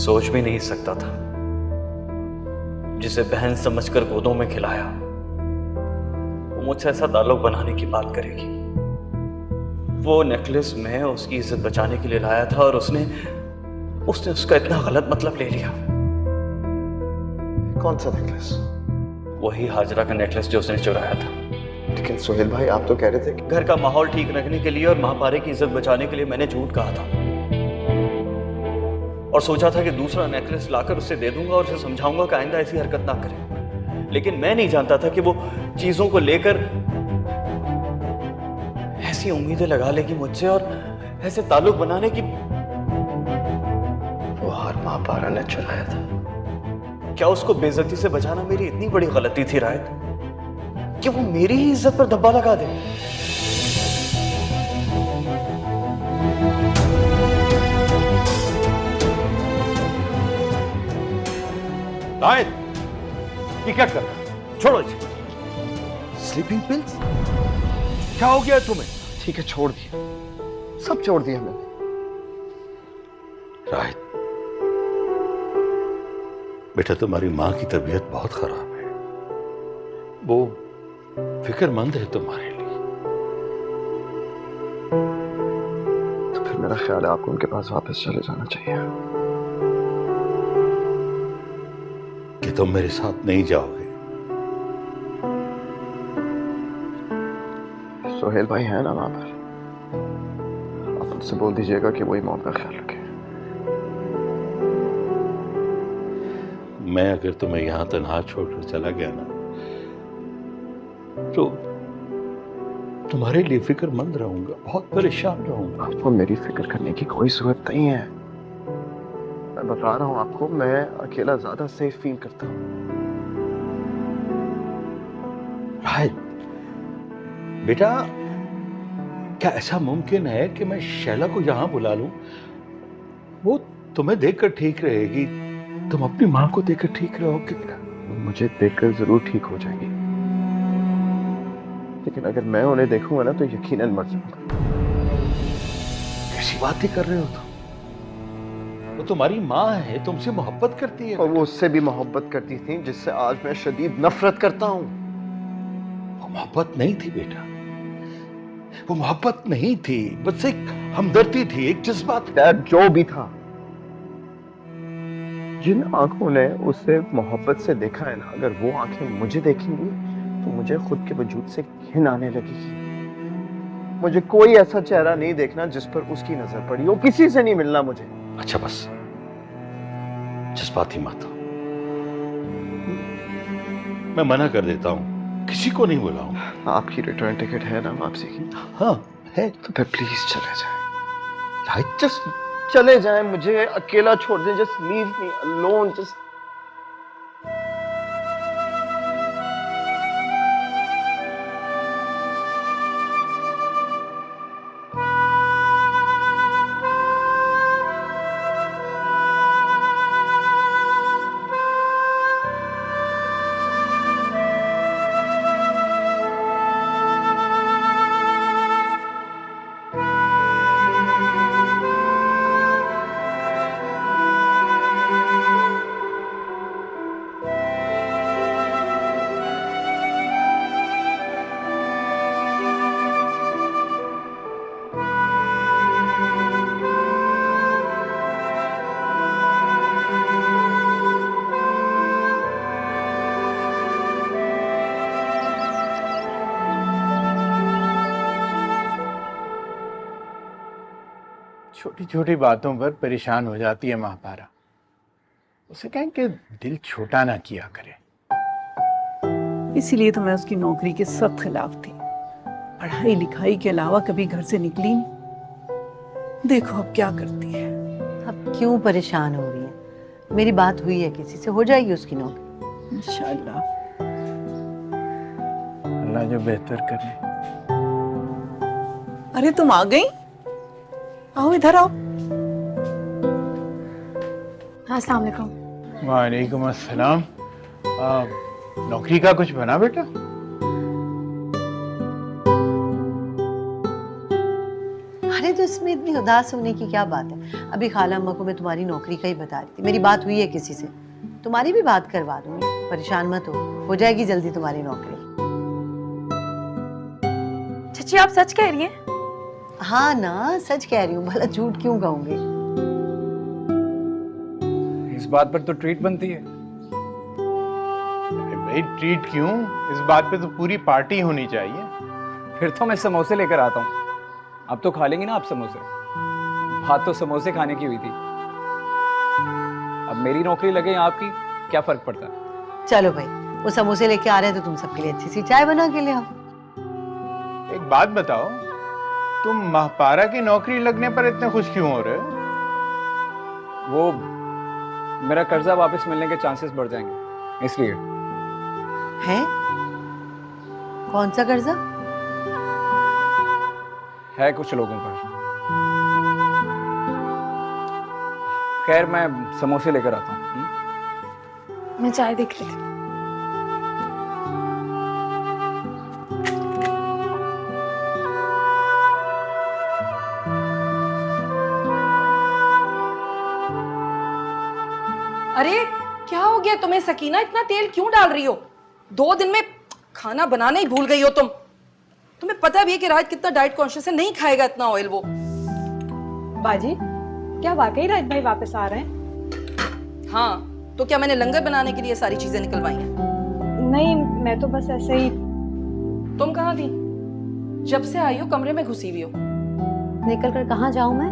सोच भी नहीं सकता था जिसे बहन समझकर गोदों में खिलाया वो मुझसे ऐसा ताल्लुक बनाने की बात करेगी। वो नेकलेस मैं उसकी इज्जत बचाने के लिए लाया था और उसने उसका इतना गलत मतलब ले लिया। कौन सा नेकलेस? वही हाजरा का नेकलेस जो उसने चुराया था। लेकिन सोहेल भाई, आप तो कह रहे थे कि घर का माहौल ठीक रखने के लिए और महापारे की इज्जत बचाने के लिए मैंने झूठ कहा था और सोचा था कि दूसरा नेकलेस लाकर उसे दे दूंगा और उसे समझाऊंगा कि आइंदा ऐसी हरकत ना करे। लेकिन मैं नहीं जानता था कि वो चीजों को लेकर ऐसी उम्मीदें लगा लेगी मुझसे और ऐसे ताल्लुक बनाने की। वो हार महापारा ने चुराया था। क्या उसको बेइज्जती से बचाना मेरी इतनी बड़ी गलती थी रायत कि वो मेरी ही इज्जत पर धब्बा लगा दे? रायत, ये क्या कर रहा है? छोड़ो इसे। Sleeping pills? क्या हो गया तुम्हें? ठीक है, छोड़ दिया, सब छोड़ दिया मैंने। रायत बेटा, तुम्हारी मां की तबीयत बहुत खराब है। वो फिक्रमंद है तुम्हारे लिए। तो फिर मेरा ख्याल है आपको उनके पास वापस चले जाना चाहिए। कि तुम मेरे साथ नहीं जाओगे? सोहेल भाई है ना वहां पर, आप उनसे बोल दीजिएगा कि वही मौत का ख्याल रखें। मैं अगर तुम्हें यहां तन्हा छोड़कर चला गया ना तो तुम्हारे लिए फिक्रमंद रहूंगा, बहुत परेशान रहूंगा। आपको मेरी फिक्र करने की कोई जरूरत नहीं है। मैं बता रहा हूं आपको, मैं अकेला ज्यादा सेफ फील करता हूं। रायत बेटा, क्या ऐसा मुमकिन है कि मैं शैला को यहां बुला लूं? वो तुम्हें देखकर ठीक रहेगी, तुम अपनी मां को देखकर ठीक रहोगे। मुझे देखकर जरूर ठीक हो जाएगी, लेकिन अगर मैं उन्हें देखूंगा ना तो यकीनन मर जाऊंगा। कैसी बातें कर रहे हो तुम? वो तुम्हारी मां है, तुमसे मोहब्बत करती है। और वो उससे भी मोहब्बत करती थी जिससे आज मैं शदीद नफरत करता हूं। वो मोहब्बत नहीं थी बेटा, वो मोहब्बत नहीं थी, बस एक हमदर्दी थी, एक जज्बात। डैड, जो भी था, जिन आंखों ने उसे मोहब्बत से देखा है ना, अगर वो आंखें मुझे देखेंगी तो मुझे खुद के वजूद से घिन आने लगेगी। मुझे कोई ऐसा चेहरा नहीं देखना जिस पर उसकी नजर पड़ी हो। किसी से नहीं मिलना मुझे। अच्छा बस, जज्बाती मत हो। मैं मना कर देता हूं, किसी को नहीं बुलाऊंगा। आपकी रिटर्न टिकट है ना वापसी की? हाँ है। तो फिर प्लीज चले जाएं। जस्ट चले जाएं, मुझे अकेला छोड़ दें। Just leave me alone. Just छोटी छोटी बातों पर परेशान हो जाती है महापारा। उसे कहें कि दिल छोटा ना किया करे। इसीलिए तो मैं उसकी नौकरी के सख्त खिलाफ थी। पढ़ाई लिखाई के अलावा कभी घर से निकली नहीं। देखो अब क्या करती है। अब क्यों परेशान हो रही है? मेरी बात हुई है किसी से, हो जाएगी उसकी नौकरी इंशाल्लाह। अल्लाह जो बेहतर करे। अरे तुम आ गई? आओ इधर आओ। अस्सलाम वालेकुम। वालेकुम अस्सलाम। नौकरी का कुछ बना बेटा? अरे अरे तो इसमें इतनी उदास होने की क्या बात है? अभी खाला अम्मा को मैं तुम्हारी नौकरी का ही बता रही थी। मेरी बात हुई है किसी से, तुम्हारी भी बात करवा दूंगी, परेशान मत हो जाएगी जल्दी तुम्हारी नौकरी। चाची आप सच कह रही हैं? हाँ ना, सच कह रही हूँ, भला झूठ क्यों कहूंगी। इस बात पर तो ट्रीट बनती है। अरे भाई ट्रीट क्यों, इस बात पे तो पूरी पार्टी होनी चाहिए। फिर तो मैं समोसे लेकर आता हूँ। अब तो खा लेंगे ना आप समोसे। बात तो समोसे खाने की हुई थी। अब मेरी नौकरी लगे या आपकी, क्या फर्क पड़ता है? चलो भाई, वो समोसे लेके आ रहे हैं तो तुम सबके लिए अच्छी सी चाय बना के ले आओ। एक बात बताओ, तुम महपारा की नौकरी लगने पर इतने खुश क्यों हो रहे हो? वो मेरा कर्जा वापस मिलने के चांसेस बढ़ जाएंगे, इसलिए। है? कौन सा कर्जा? है कुछ लोगों पर। खैर मैं समोसे लेकर आता हूँ। मैं चाय देख रही थी। अरे क्या हो गया तुम्हें सकीना, इतना तेल क्यों डाल रही हो? 2 दिन में खाना बनाना ही भूल गई हो तुम। तुम्हें पता भी है कि राज कितना डाइट कॉन्शियस है, नहीं खाएगा इतना ऑयल वो। बाजी, क्या वाकई राज भाई वापस आ रहे हैं? हाँ, तो क्या मैंने लंगर बनाने के लिए सारी चीजें निकलवाई हैं? नहीं, मैं तो बस ऐसे ही। तुम कहाँ थी? जब से आई हो कमरे में घुसी हुई हो। निकल कर कहाँ जाऊं मैं?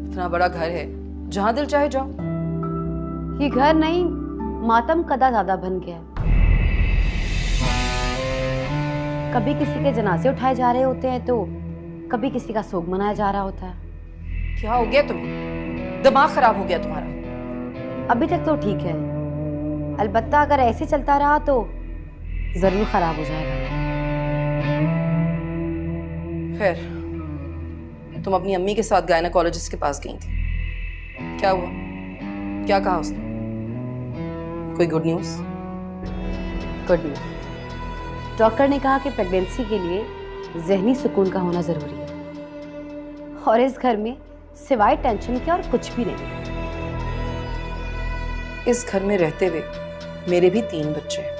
इतना बड़ा घर है, जहां दिल चाहे जाओ। ये घर नहीं, मातम कदा ज्यादा बन गया है। कभी किसी के जनाजे उठाए जा रहे होते हैं तो कभी किसी का सोग मनाया जा रहा होता है। क्या हो गया तुम्हें? दिमाग खराब हो गया तुम्हारा? अभी तक तो ठीक है, अलबत्ता अगर ऐसे चलता रहा तो जरूर खराब हो जाएगा। खैर, तुम अपनी अम्मी के साथ गायनेकोलॉजिस्ट के पास गई थी, क्या हुआ? क्या कहा उसने? कोई good news? Good news, doctor ने कहा कि प्रेगनेंसी के लिए जहनी सुकून का होना जरूरी है और इस घर में सिवाय टेंशन के और कुछ भी नहीं है। इस घर में रहते हुए मेरे भी 3 बच्चे हैं,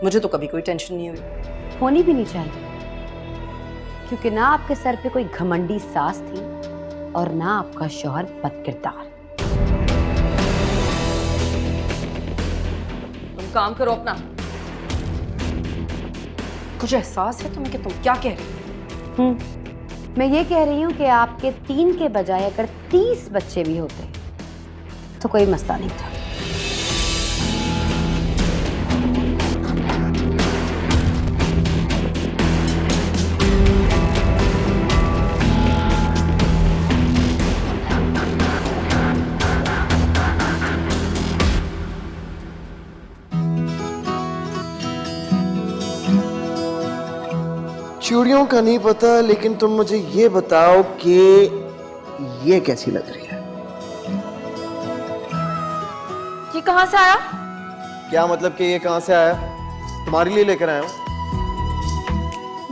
मुझे तो कभी कोई टेंशन नहीं हुई। होनी भी नहीं चाहिए, क्योंकि ना आपके सर पे कोई घमंडी सास थी और ना आपका शौहर बदकिरदार। तुम काम करो अपना। कुछ एहसास है तुम्हें कि तुम क्या कह रही हो? मैं ये कह रही हूँ कि आपके 3 के बजाय अगर 30 बच्चे भी होते तो कोई मसला नहीं था। चूड़ियों का नहीं पता, लेकिन तुम मुझे ये बताओ कि ये कैसी लग रही है? ये कहाँ से आया? क्या मतलब कि ये कहां से आया? तुम्हारे लिए लेकर आया हूं।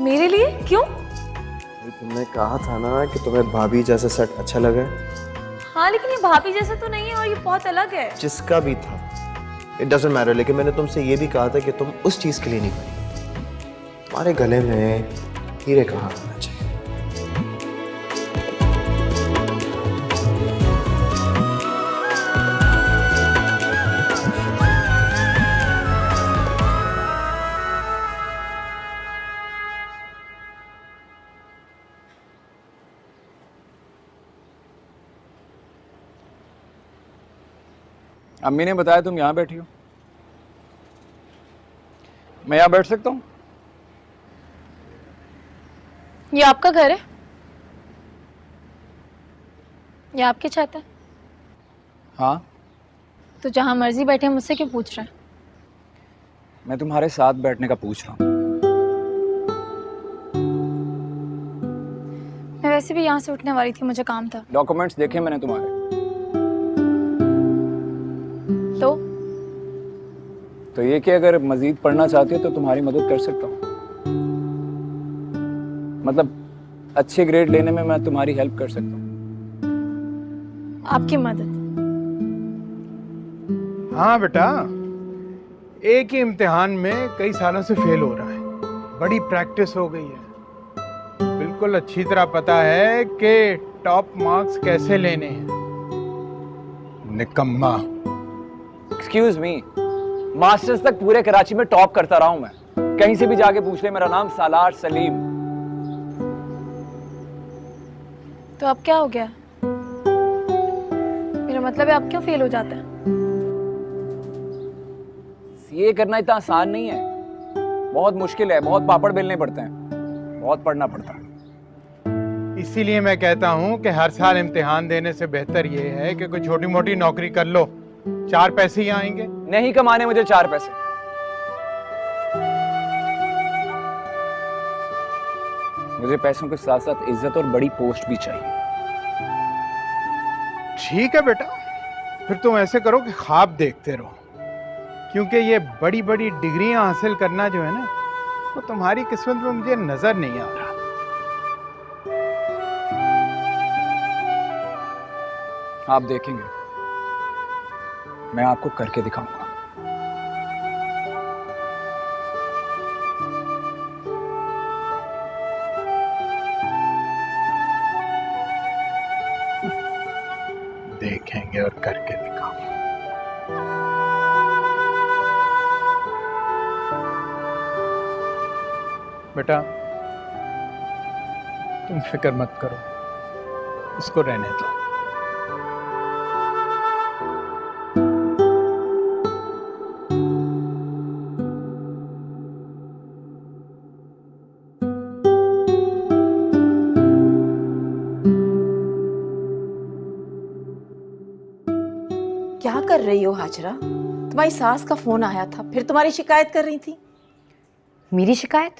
मेरे लिए? क्यों? तुमने कहा था ना कि तुम्हें भाभी जैसा सेट अच्छा लगे। हाँ, लेकिन ये भाभी जैसा तो नहीं है और ये बहुत अलग है। जिसका भी था, इट डजंट मैटर, लेकिन मैंने तुमसे ये भी कहा था कि तुम उस चीज के लिए नहीं बनी। तुम्हारे गले में हीरे कहाँ होना चाहिए। अम्मी ने बताया तुम यहाँ बैठी हो, मैं यहाँ बैठ सकता हूँ? ये आपका घर है? ये आपकी छत है? हाँ। तो जहां मर्जी बैठे, मुझसे क्यों पूछ रहे हैं? मैं तुम्हारे साथ बैठने का पूछ रहा हूँ। मैं वैसे भी यहाँ से उठने वाली थी, मुझे काम था। डॉक्यूमेंट्स देखे मैंने तुम्हारे। तो ये कि अगर मजीद पढ़ना चाहती हो तो तुम्हारी मदद कर सकता हूँ। मतलब अच्छे ग्रेड लेने में मैं तुम्हारी हेल्प कर सकता हूँ। आपकी मदद? हाँ बेटा, एक ही इम्तिहान में कई सालों से फेल हो रहा है, बड़ी प्रैक्टिस हो गई है, बिल्कुल अच्छी तरह पता है कि टॉप मार्क्स कैसे लेने हैं। निकम्मा। एक्सक्यूज मी, मास्टर्स तक पूरे कराची में टॉप करता रहा हूं मैं। कहीं से भी जाके पूछ ले, मेरा नाम सालार सलीम। तो अब क्या हो गया? मेरा मतलब है, अब क्यों फेल हो जाता है? सीए करना इतना आसान नहीं है, बहुत मुश्किल है, बहुत पापड़ बेलने पड़ते हैं, बहुत पढ़ना पड़ता है। इसीलिए मैं कहता हूँ कि हर साल इम्तिहान देने से बेहतर ये है कि कोई छोटी मोटी नौकरी कर लो, 4 पैसे ही आएंगे। नहीं कमाने मुझे 4 पैसे। मुझे पैसों के साथ साथ इज्जत और बड़ी पोस्ट भी चाहिए। ठीक है बेटा, फिर तुम ऐसे करो कि ख्वाब देखते रहो, क्योंकि ये बड़ी बड़ी डिग्रियां हासिल करना जो है ना, वो तुम्हारी किस्मत में मुझे नजर नहीं आ रहा। आप देखेंगे, मैं आपको करके दिखाऊंगा। देखेंगे और करके दिखाऊंगा। बेटा, तुम फिक्र मत करो, इसको रहने दो। क्या कर रही हो हाजरा? तुम्हारी सास का फोन आया था, फिर तुम्हारी शिकायत कर रही थी। मेरी शिकायत?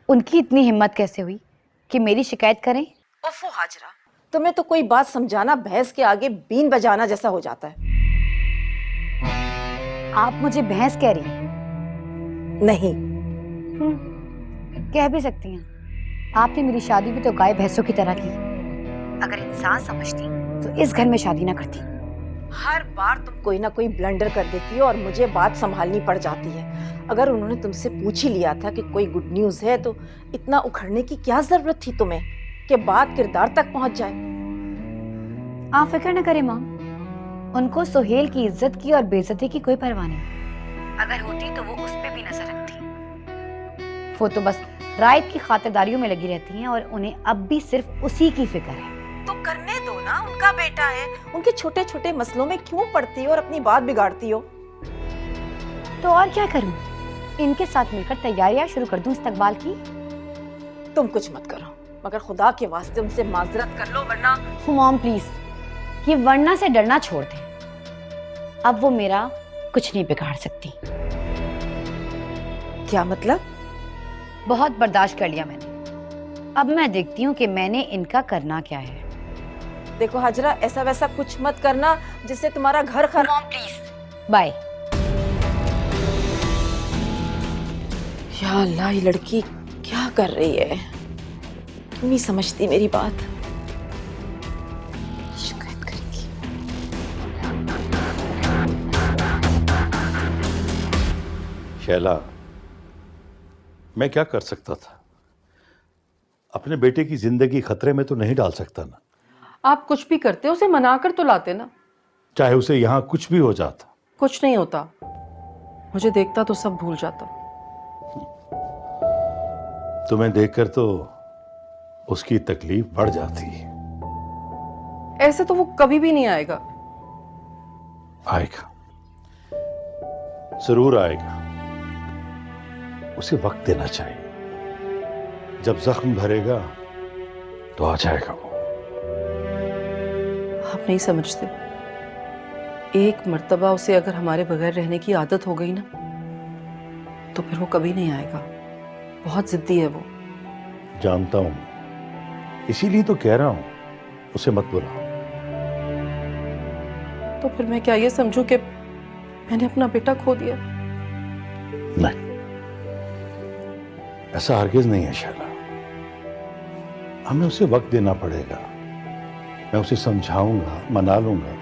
उनकी इतनी हिम्मत कैसे हुई कि मेरी शिकायत करें? ओफो हाजरा, तुम्हें तो कोई बात समझाना भैंस के आगे बीन बजाना जैसा हो जाता है। आप मुझे भैंस कह रही हैं? नहीं। कह भी सकती हैं। आपने मेरी शादी भी तो गाय भैंसों की तरह की। अगर इंसान समझती तो इस घर में शादी ना करती। हर बार तुम कोई ना कोई ब्लंडर कर देती हो और मुझे बात संभालनी पड़ जाती है। अगर उन्होंने तुमसे पूछ ही लिया था कि कोई गुड न्यूज़ है, तो इतना उखड़ने की क्या जरूरत थी तुम्हें कि बात किरदार तक पहुंच जाए। आप फिक्र न करें माँ, उनको सुहेल की इज्जत की और बेइज्जती की कोई परवाह नहीं। अगर होती तो वो उस पे भी नजर रखती। वो तो बस रायत की खातिरदारियों में लगी रहती हैं और उन्हें अब भी सिर्फ उसी की फिक्र है। तो करने दो ना, उनका बेटा है, उनके छोटे छोटे मसलों में क्यों पड़ती हो और अपनी बात बिगाड़ती हो? तो और क्या करूं? इनके साथ मिलकर तैयारियां शुरू कर दूं इस्तकबाल की। तुम कुछ मत करो, मगर खुदा के वास्ते उनसे माजरत कर लो, वरना। मॉम प्लीज, ये वरना से डरना छोड़ दें। अब वो मेरा कुछ नहीं बिगाड़ सकती। क्या मतलब? बहुत बर्दाश्त कर लिया मैंने, अब मैं देखती हूँ कि मैंने इनका करना क्या है। देखो हाजरा, ऐसा वैसा कुछ मत करना जिससे तुम्हारा घर खराब। Please bye. या अल्लाह, ये लड़की क्या कर रही है? क्यों नहीं समझती मेरी बात? शिकायत करेगी। शैला, मैं क्या कर सकता था? अपने बेटे की जिंदगी खतरे में तो नहीं डाल सकता ना। आप कुछ भी करते, उसे मनाकर तो लाते ना। चाहे उसे यहाँ कुछ भी हो जाता। कुछ नहीं होता, मुझे देखता तो सब भूल जाता। तुम्हें देखकर तो उसकी तकलीफ बढ़ जाती। ऐसे तो वो कभी भी नहीं आएगा। आएगा, जरूर आएगा। उसे वक्त देना चाहिए। जब जख्म भरेगा तो आ जाएगा वो। आप नहीं समझते, एक मर्तबा उसे अगर हमारे बगैर रहने की आदत हो गई ना, तो फिर वो कभी नहीं आएगा। बहुत जिद्दी है वो। जानता हूं, इसीलिए तो कह रहा हूं, उसे मत बुलाओ। तो फिर मैं क्या ये समझूं कि मैंने अपना बेटा खो दिया? नहीं, ऐसा हरगिज नहीं है शैला। हमें उसे वक्त देना पड़ेगा। मैं उसे समझाऊंगा, मना लूंगा,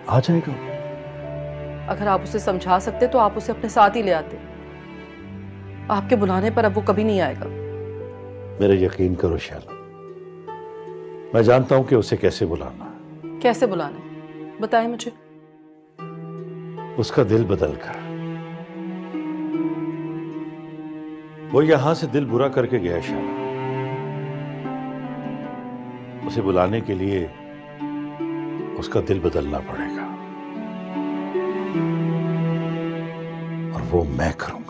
आ जाएगा। अगर आप उसे समझा सकते तो आप उसे अपने साथ ही ले आते। आपके बुलाने पर अब वो कभी नहीं आएगा। मेरा यकीन करो शैला, मैं जानता हूं कि उसे कैसे बुलाना है। कैसे बुलाना है बताएं मुझे। उसका दिल बदल कर। वो यहां से दिल बुरा करके गया शैला। उसे बुलाने के लिए उसका दिल बदलना पड़ेगा, और वो मैं करूंगा।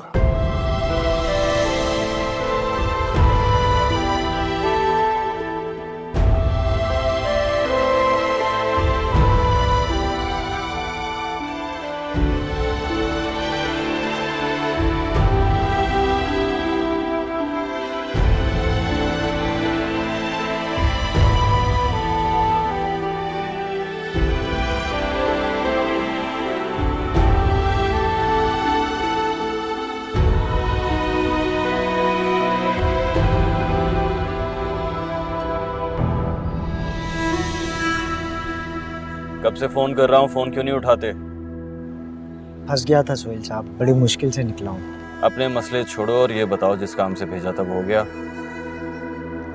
कब से फोन कर रहा हूँ, फोन क्यों नहीं उठाते? फंस गया था सोहेल साहब, बड़ी मुश्किल से निकला हूँ। अपने मसले छोड़ो और ये बताओ जिस काम से भेजा था वो हो गया?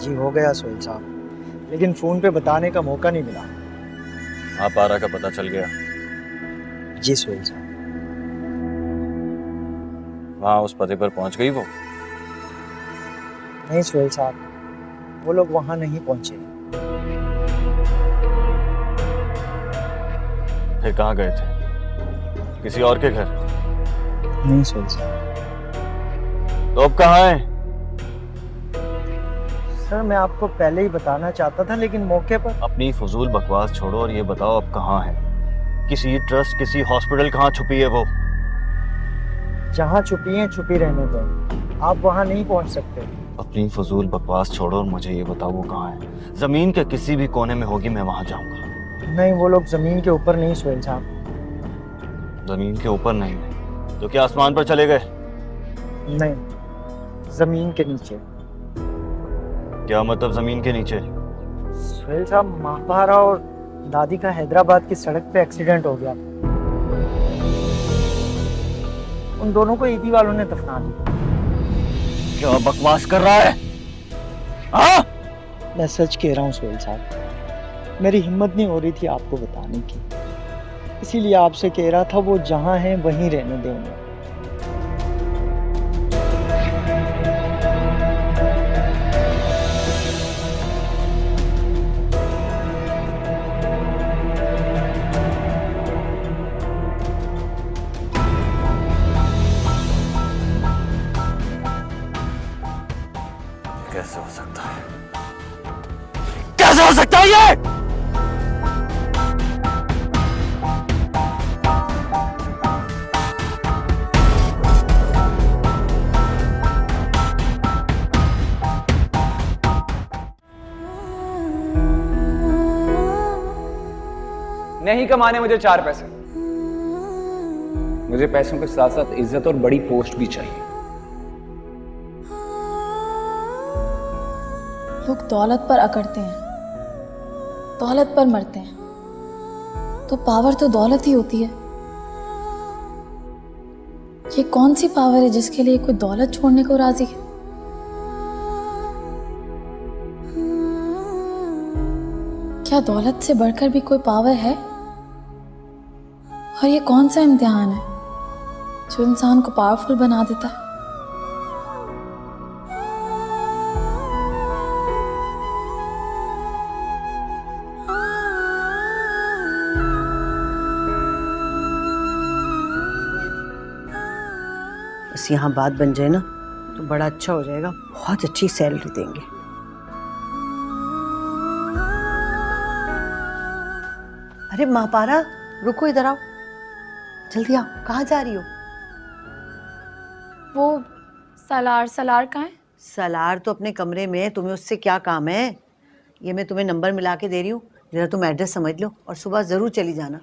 जी हो गया सोहेल साहब, लेकिन फ़ोन पे बताने का मौका नहीं मिला। आप आरा का पता चल गया? जी सोहेल साहब। वहाँ उस पते पर पहुँच गई वो? नहीं सोहेल साहब, वो लोग वहाँ नहीं पहुँचे। फिर कहाँ गए थे? किसी और के घर? नहीं सोहेल साहब। तो अब कहाँ है? सर मैं आपको पहले ही बताना चाहता था, लेकिन मौके पर। अपनी फजूल बकवास छोड़ो और ये बताओ अब कहाँ है? किसी ट्रस्ट, किसी हॉस्पिटल कहाँ छुपी है वो? जहाँ छुपी है छुपी रहने दो, आप वहाँ नहीं पहुँच सकते। अपनी फजूल बकवास छोड़ो और मुझे ये बताओ वो कहाँ है? जमीन के किसी भी कोने में होगी, मैं वहाँ जाऊँगा। नहीं, वो लोग ज़मीन के ऊपर नहीं सोहेल साहब। जमीन के ऊपर नहीं है तो क्या आसमान पर चले गए? नहीं, ज़मीन के नीचे। क्या मतलब जमीन के नीचे? सोहेल साहब, महापारा और दादी का हैदराबाद की सड़क पे एक्सीडेंट हो गया। उन दोनों को ईदी वालों ने दफना दिया। क्या बकवास कर रहा है? हाँ? मैं सच कह रहा हूँ सोहेल साहब, मेरी हिम्मत नहीं हो रही थी आपको बताने की, इसीलिए आपसे कह रहा था वो जहाँ हैं वहीं रहने दें उन्हें। कैसे हो सकता है? कैसे हो सकता है ये? नहीं कमाने मुझे 4 पैसे, मुझे पैसों के साथ साथ इज्जत और बड़ी पोस्ट भी चाहिए। लोग दौलत पर अकड़ते हैं, दौलत पर मरते हैं, तो पावर तो दौलत ही होती है। ये कौन सी पावर है जिसके लिए कोई दौलत छोड़ने को राजी है? क्या दौलत से बढ़कर भी कोई पावर है? और ये कौन सा इम्तिहान है जो इंसान को पावरफुल बना देता है? बस यहाँ बात बन जाए ना तो बड़ा अच्छा हो जाएगा, बहुत अच्छी सैलरी देंगे। अरे महापारा, रुको, इधर आओ, जल्दी आओ। कहाँ जा रही हो? वो सलार कहाँ है? सलार तो अपने कमरे में है, तुम्हें उससे क्या काम है? ये मैं तुम्हें नंबर मिला के दे रही हूँ, जरा तुम एड्रेस समझ लो और सुबह जरूर चली जाना।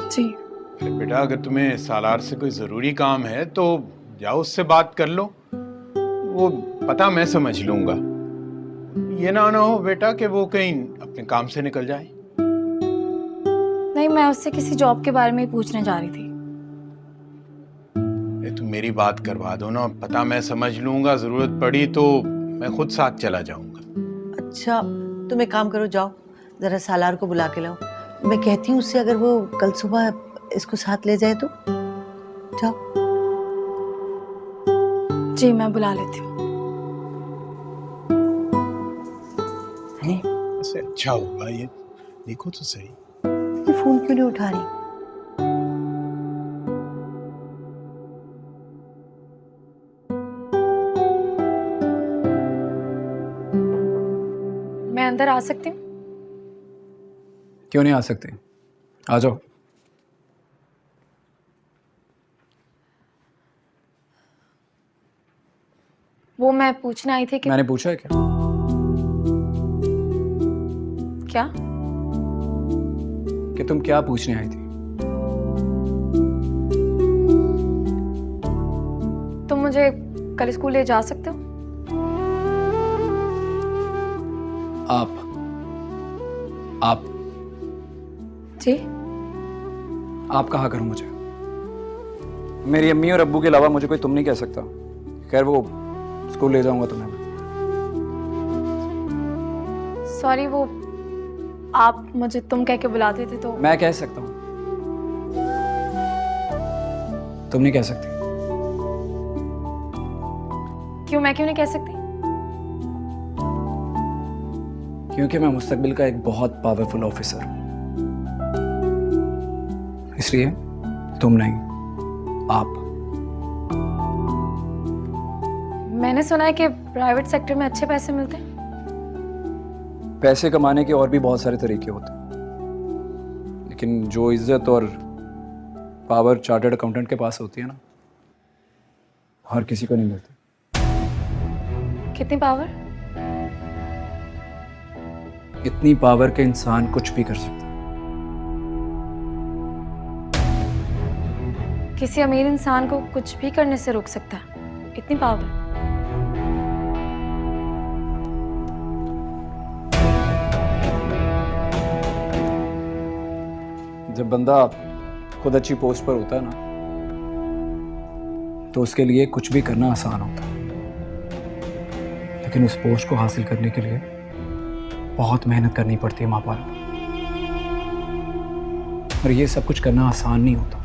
जी। बेटा अगर तुम्हें सालार से कोई ज़रूरी काम है तो जाओ, उससे बात कर लो, वो पता मैं समझ लूँगा। ये ना हो बेटा कि वो कहीं अपने काम से निकल जाए। नहीं, मैं उससे किसी जॉब के बारे में ही पूछने जा रही थी। तुम मेरी बात करवा दो ना, पता मैं समझ लूंगा, जरूरत पड़ी तो मैं खुद साथ चला जाऊंगा। अच्छा तुम एक काम करो, जाओ जरा सालार को बुला के लाओ। मैं कहती हूँ उससे अगर वो कल सुबह इसको साथ ले जाए तो। जाओ। जी मैं बुला लेती हूँ। ऐसे अच्छा होगा ये, देखो तो सही। ये फोन क्यों नहीं उठा रही? मैं अंदर आ सकती हूँ? क्यों नहीं आ सकते, आ जाओ। वो मैं पूछने आई थी कि मैंने पूछा है क्या? क्या? कि तुम क्या पूछने आई थी? तुम मुझे कल स्कूल ले जा सकते हो? आप जी। आप कहा करूं मुझे? मेरी अम्मी और अब्बू के अलावा मुझे कोई तुम नहीं कह सकता। खैर वो स्कूल ले जाऊंगा तुम्हें। सॉरी, वो आप मुझे तुम कह के बुलाते थे तो मैं कह सकता हूं, तुम नहीं कह सकती। क्यों नहीं कह सकती? क्योंकि मैं मुस्तकबिल का एक बहुत पावरफुल ऑफिसर हूं, इसलिए तुम नहीं, आप। मैंने सुना है कि प्राइवेट सेक्टर में अच्छे पैसे मिलते हैं। पैसे कमाने के और भी बहुत सारे तरीके होते हैं, लेकिन जो इज्जत और पावर चार्टर्ड अकाउंटेंट के पास होती है ना, हर किसी को नहीं मिलती। कितनी पावर? इतनी पावर के इंसान कुछ भी कर सकता है। किसी अमीर इंसान को कुछ भी करने से रोक सकता है, इतनी पावर? जब बंदा खुद अच्छी पोस्ट पर होता है ना, तो उसके लिए कुछ भी करना आसान होता है, लेकिन उस पोस्ट को हासिल करने के लिए बहुत मेहनत करनी पड़ती है माँ बाप, और ये सब कुछ करना आसान नहीं होता।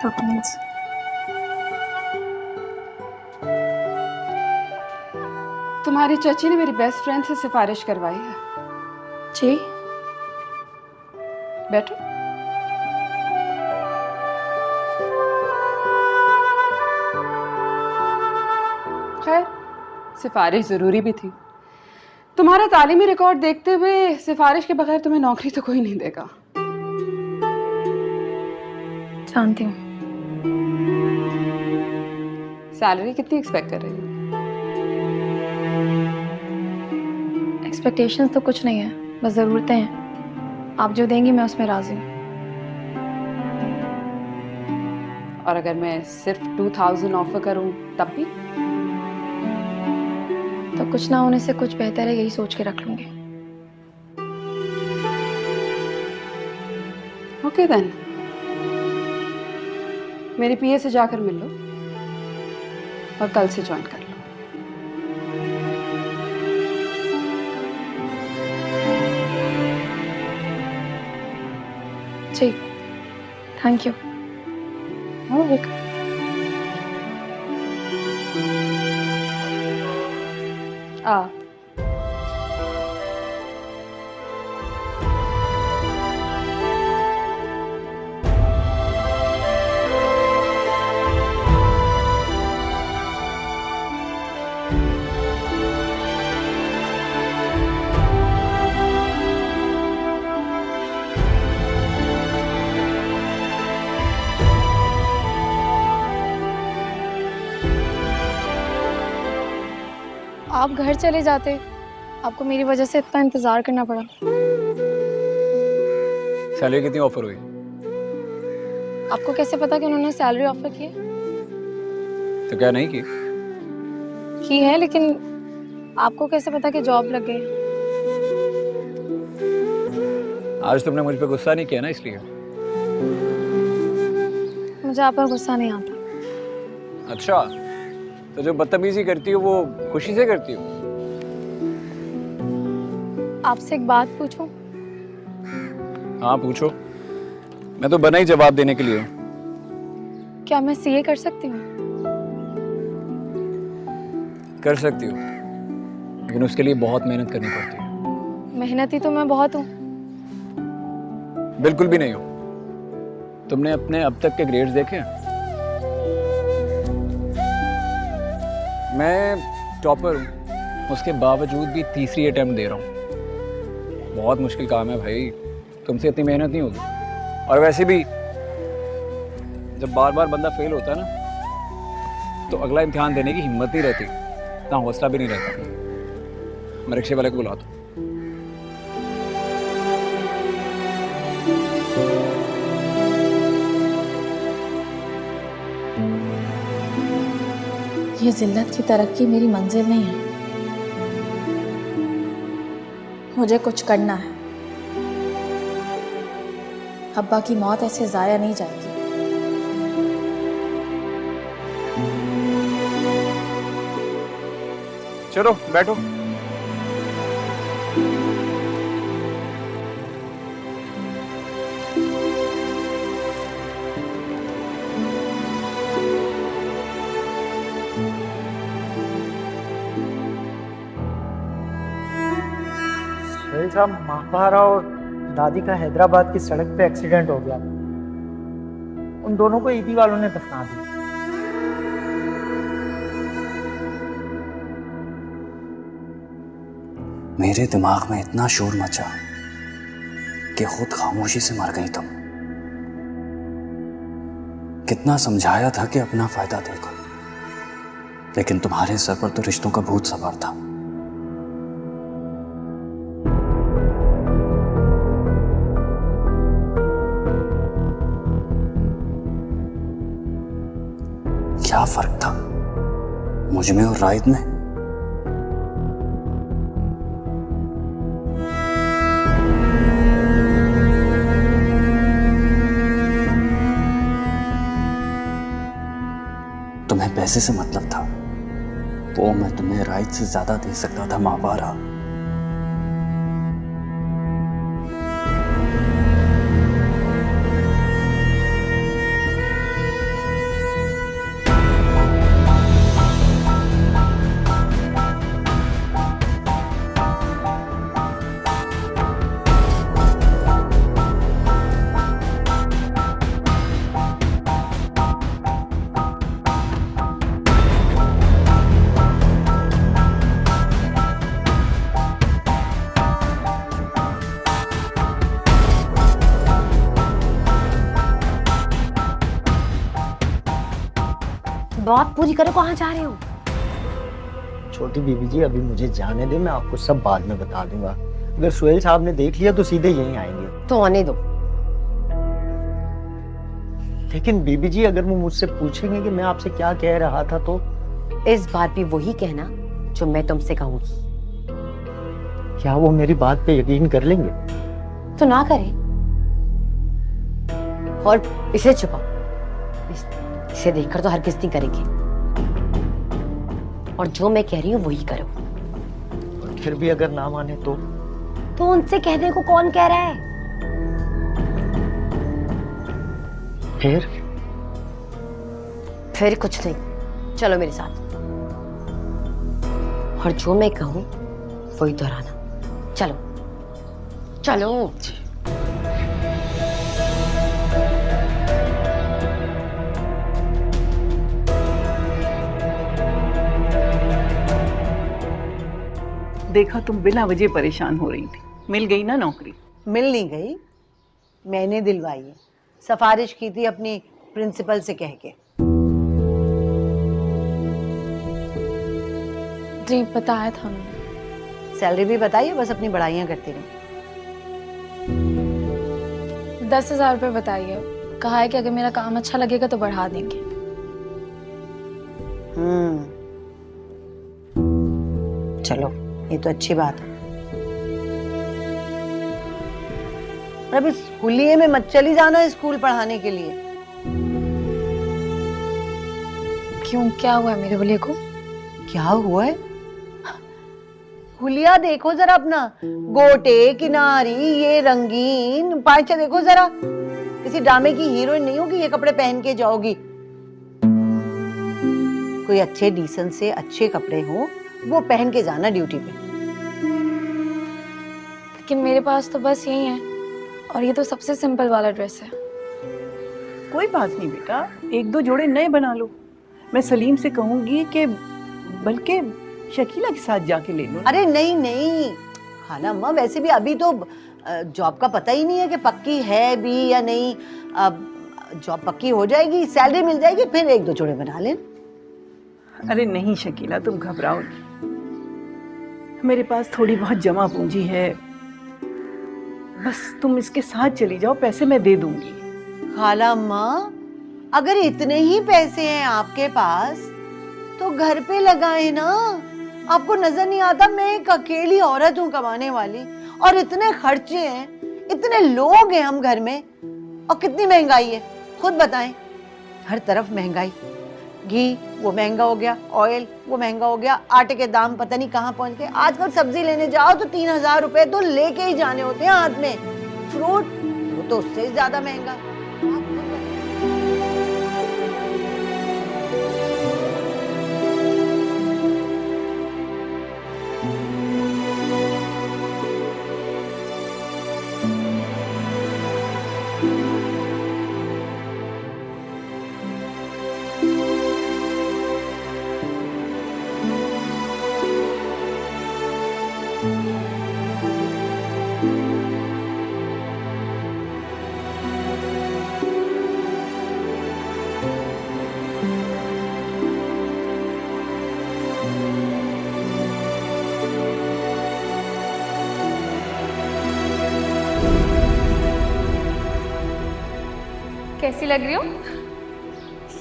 डॉक्यूमेंट्स। तुम्हारी चाची ने मेरी बेस्ट फ्रेंड से सिफारिश करवाई है। जी। बैठो। खैर, सिफारिश जरूरी भी थी। तुम्हारा तालीमी रिकॉर्ड देखते हुए सिफारिश के बगैर तुम्हें नौकरी तो कोई नहीं देगा। जानती हूँ। सैलरी कितनी एक्सपेक्ट कर रही हो? एक्सपेक्टेशंस तो कुछ नहीं है, बस ज़रूरतें हैं। आप जो देंगी मैं उसमें राजी हूँ। और अगर मैं सिर्फ 2000 ऑफर करूं तब भी? कुछ ना होने से कुछ बेहतर है, यही सोच के रख लूंगी। ओके देन, मेरे पीए से जाकर मिल लो और कल से ज्वाइन कर लो। जी, थैंक यू। आ आप घर चले जाते, आपको मेरी वजह से इतना इंतजार करना पड़ा। सैलरी कितनी ऑफर हुई? आपको कैसे पता कि उन्होंने सैलरी ऑफर की है? तो क्या नहीं की? की है, लेकिन आपको कैसे पता कि जॉब लग गई? आज तुमने मुझ पे गुस्सा नहीं किया ना, इसलिए। मुझे आप पर गुस्सा नहीं आता। अच्छा, तो जो बदतमीजी करती हो वो खुशी से करती हो? आपसे एक बात पूछूं? हाँ पूछो, मैं तो बना ही जवाब देने के लिए हूँ। क्या मैं सीए कर सकती हूँ? कर सकती हो, लेकिन उसके लिए बहुत मेहनत करनी पड़ती है। मेहनती तो मैं बहुत हूँ। बिल्कुल भी नहीं हो। तुमने अपने अब तक के ग्रेड्स देखे हैं? मैं टॉपर हूँ, उसके बावजूद भी तीसरी अटेम्प्ट दे रहा हूँ। बहुत मुश्किल काम है भाई, तुमसे इतनी मेहनत नहीं होगी। और वैसे भी जब बार बार बंदा फेल होता है ना, तो अगला इम्तिहान देने की हिम्मत नहीं रहती, इतना हौसला भी नहीं रहता। मैं रिक्शे वाले को बुलाता हूँ। ये जिल्लत की तरक्की मेरी मंजिल नहीं है। मुझे कुछ करना है। अब्बा की मौत ऐसे जाया नहीं जाएगी। चलो बैठो। सुहेल साहब, महापारा और दादी का हैदराबाद की सड़क पे एक्सीडेंट हो गया। उन दोनों को ईदी वालों ने दफना दिया। मेरे दिमाग में इतना शोर मचा कि खुद खामोशी से मर गई तुम। कितना समझाया था कि अपना फायदा देखो, लेकिन तुम्हारे सर पर तो रिश्तों का भूत सवार था। क्या फर्क था मुझ में और राहिद में? तुम्हें पैसे से मतलब था, वो मैं तुम्हें राहिद से ज्यादा दे सकता था महापारा। बात पूरी करो, कहाँ जा रहे हो? छोटी बीबी जी, अभी मुझे जाने दे, मैं आपको सब बाद में बता दूंगा। अगर सुहेल साहब ने देख लिया तो सीधे यहीं आएंगे। तो आने दो। लेकिन बीबी जी, अगर वो मुझसे पूछेंगे कि मैं आपसे क्या कह रहा था तो? इस बार भी वही कहना जो मैं तुमसे कहूंगी। क्या वो मेरी बात पे यकीन कर लेंगे? तो ना करें और इसे छुपाओ। इसे देखकर तो हरगिज़ नहीं करेंगे, और जो मैं कह रही हूँ वही करो। फिर भी अगर ना माने तो उनसे कहने को कौन कह रहा है? फिर कुछ नहीं, चलो मेरे साथ, और जो मैं कहूं वही दोहराना। चलो चलो। देखा, तुम बिना वजह परेशान हो रही थी। मिल गई ना नौकरी? मिल नहीं गई, मैंने दिलवाई है। सिफारिश की थी अपनी प्रिंसिपल से कह के। जी बताया था उन्होंने। सैलरी भी बताइए, बस अपनी बड़ाइयां करती रही। 10,000 रुपये बताइए। कहा है कि अगर मेरा काम अच्छा लगेगा तो बढ़ा देंगे। चलो, ये तो अच्छी बात है। अब इस हुलिये में मत चली जाना स्कूल पढ़ाने के लिए। क्यों, क्या हुआ है मेरे हुलिये को? क्या हुआ है? हुलिया देखो जरा अपना, गोटे किनारी ये रंगीन पांचा देखो जरा। किसी ड्रामे की हीरोइन नहीं होगी ये कपड़े पहन के जाओगी। कोई अच्छे डिसेंट से अच्छे कपड़े हो वो पहन के जाना ड्यूटी पे। लेकिन मेरे पास तो बस यही है, और ये तो सबसे सिंपल वाला ड्रेस है। कोई बात नहीं बेटा, 1-2 जोड़े नए बना लो। मैं सलीम से कहूंगी कि बल्कि शकीला के साथ जाके ले लो। अरे नहीं नहीं खाला अम्मा, वैसे भी अभी तो जॉब का पता ही नहीं है कि पक्की है भी या नहीं। अब जॉब पक्की हो जाएगी, सैलरी मिल जाएगी, फिर 1-2 जोड़े बना लेना। अरे नहीं शकीला, तुम घबराओ नहीं। मेरे पास थोड़ी बहुत जमा पूंजी है, बस तुम इसके साथ चली जाओ, पैसे मैं दे दूंगी। खाला अम्मा, अगर इतने ही पैसे हैं आपके पास तो घर पे लगाए ना। आपको नजर नहीं आता मैं एक अकेली औरत हूँ कमाने वाली, और इतने खर्चे हैं, इतने लोग हैं हम घर में, और कितनी महंगाई है खुद बताएं। हर तरफ महंगाई, घी वो महंगा हो गया, ऑयल वो महंगा हो गया, आटे के दाम पता नहीं कहाँ पहुंच गए। आजकल सब्जी लेने जाओ तो 3,000 रुपए तो लेके ही जाने होते हैं हाथ में। फ्रूट वो तो उससे ज्यादा महंगा। कैसी लग रही हो?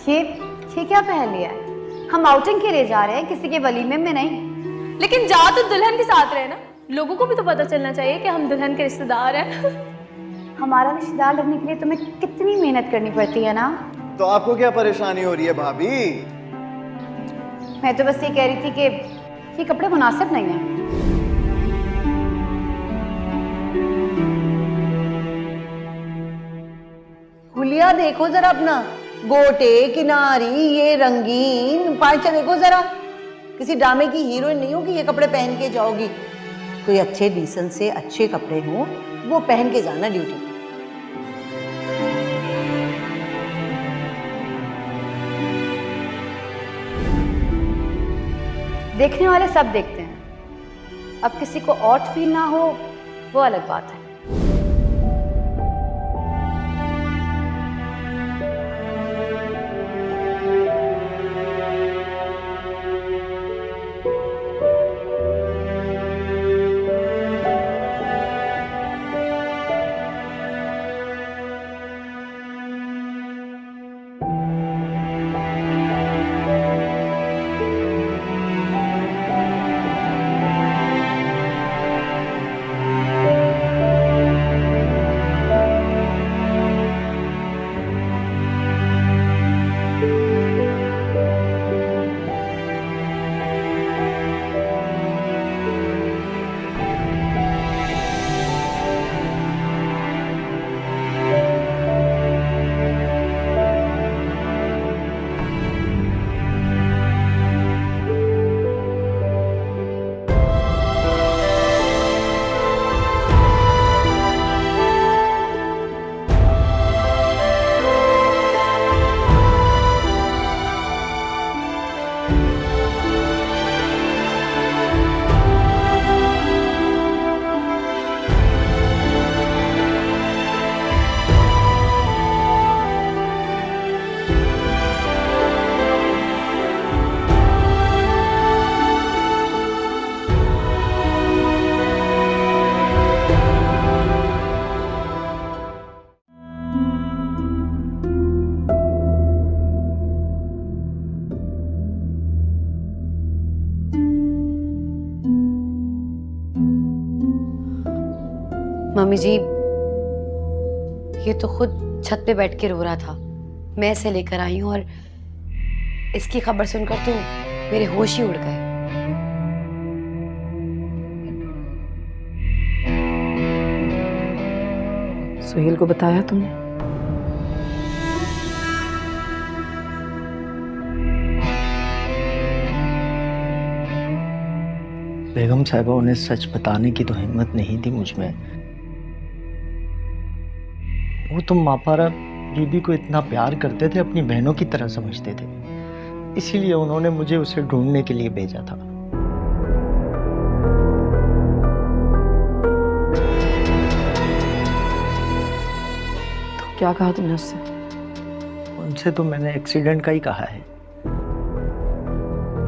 ये क्या पहन लिया है? हम आउटिंग के लिए जा रहे हैं, किसी के वलीमे में नहीं। लेकिन जा तो दुल्हन के साथ रहे ना, लोगों को भी तो पता चलना चाहिए कि हम दुल्हन के रिश्तेदार हैं। हमारा रिश्तेदार लगने के लिए तुम्हें कितनी मेहनत करनी पड़ती है ना। तो आपको क्या परेशानी हो रही है भाभी? मैं तो बस ये कह रही थी कि ये कपड़े मुनासिब नहीं है। हुलिया देखो जरा अपना, गोटे किनारी ये रंगीन पांचा देखो जरा। किसी ड्रामे की हीरोइन नहीं होगी ये कपड़े पहन के जाओगी। कोई अच्छे डिसेंट से अच्छे कपड़े हो वो पहन के जाना ड्यूटी पे। देखने वाले सब देखते हैं, अब किसी को ऑट फील ना हो वो अलग बात है। मम्मी जी, ये तो खुद छत पे बैठ के रो रहा था। मैं इसे लेकर आई हूँ और इसकी खबर सुनकर तो मेरे होश ही उड़ गए। सुहेल को बताया तुमने? बेगम साहिबा, उन्हें सच बताने की तो हिम्मत नहीं थी मुझ में। वो तो मापारा बीबी को इतना प्यार करते थे, अपनी बहनों की तरह समझते थे, इसीलिए उन्होंने मुझे उसे ढूंढने के लिए भेजा था। तो क्या कहा तुमने उससे? उनसे तो मैंने एक्सीडेंट का ही कहा है।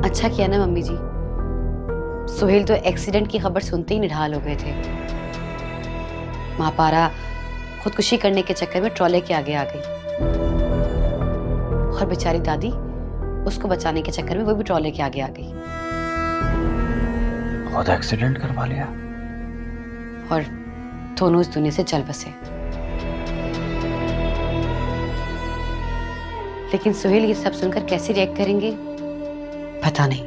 अच्छा किया ना मम्मी जी, सुहेल तो एक्सीडेंट की खबर सुनते ही निढाल हो गए थे। महापारा खुदकुशी करने के चक्कर में ट्रॉले के आगे आ गई और बेचारी दादी उसको बचाने के चक्कर में वो भी ट्रॉले के आगे आ गई। खुद एक्सीडेंट करवा लिया और दोनों इस दुनिया से चल बसे। लेकिन सुहेल ये सब सुनकर कैसे रिएक्ट करेंगे पता नहीं।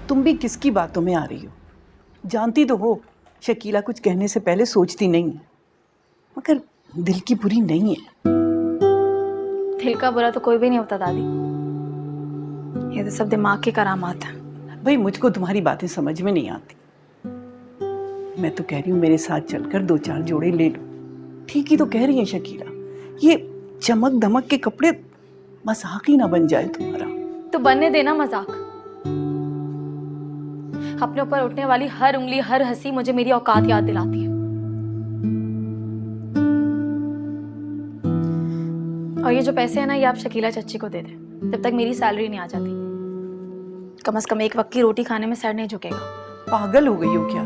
तुम भी किसकी बातों में आ रही हो? जानती तो हो शकीला कुछ कहने से पहले सोचती नहीं है, मगर दिल की बुरी नहीं है। दिल का बुरा तो कोई भी नहीं होता दादी, ये तो सब दिमाग की करामात है। भाई मुझको तुम्हारी बातें समझ में नहीं आती। मैं तो कह रही हूँ मेरे साथ चलकर 2-4 जोड़े ले लो। ठीक ही तो कह रही है शकीला, ये चमक धमक के कपड़े मजाक ही ना बन जाए तुम्हारा। तो बनने देना मजाक। अपने ऊपर उठने वाली हर उंगली, हर हंसी मुझे मेरी औकात याद दिलाती है। और ये जो पैसे हैं ना, ये आप शकीला चच्ची को दे दें जब तक मेरी सैलरी नहीं आ जाती। कम से कम एक वक्त की रोटी खाने में सर नहीं झुकेगा। पागल हो गई हो क्या?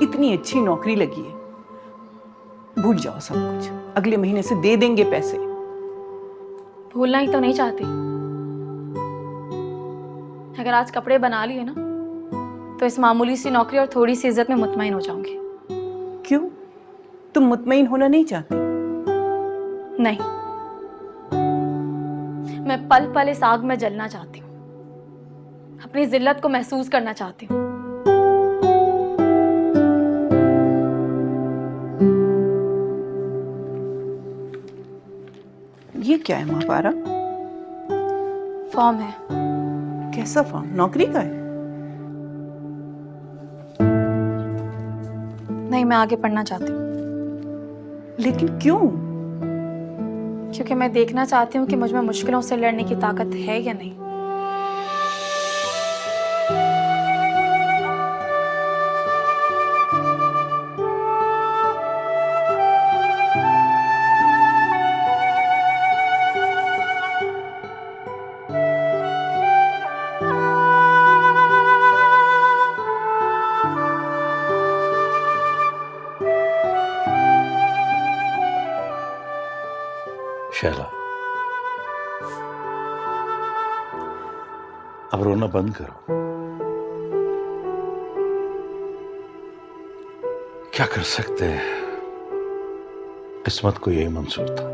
इतनी अच्छी नौकरी लगी है, भूल जाओ सब कुछ। अगले महीने से दे देंगे पैसे। भूलना ही तो नहीं चाहती। अगर आज कपड़े बना लिए ना तो इस मामूली सी नौकरी और थोड़ी सी इज्जत में मुतमईन हो जाऊंगी। क्यों? तुम मुतमईन होना नहीं चाहती? नहीं, मैं पल पल इस आग में जलना चाहती हूँ, अपनी जिल्लत को महसूस करना चाहती हूँ। ये क्या है महापारा? फॉर्म है। कैसा फॉर्म? नौकरी का है? नहीं, मैं आगे पढ़ना चाहती हूँ। लेकिन क्यों? क्योंकि मैं देखना चाहती हूँ कि मुझ में मुश्किलों से लड़ने की ताकत है या नहीं। शैला, अब रोना बंद करो। क्या कर सकते हैं, किस्मत को यही मंजूर था।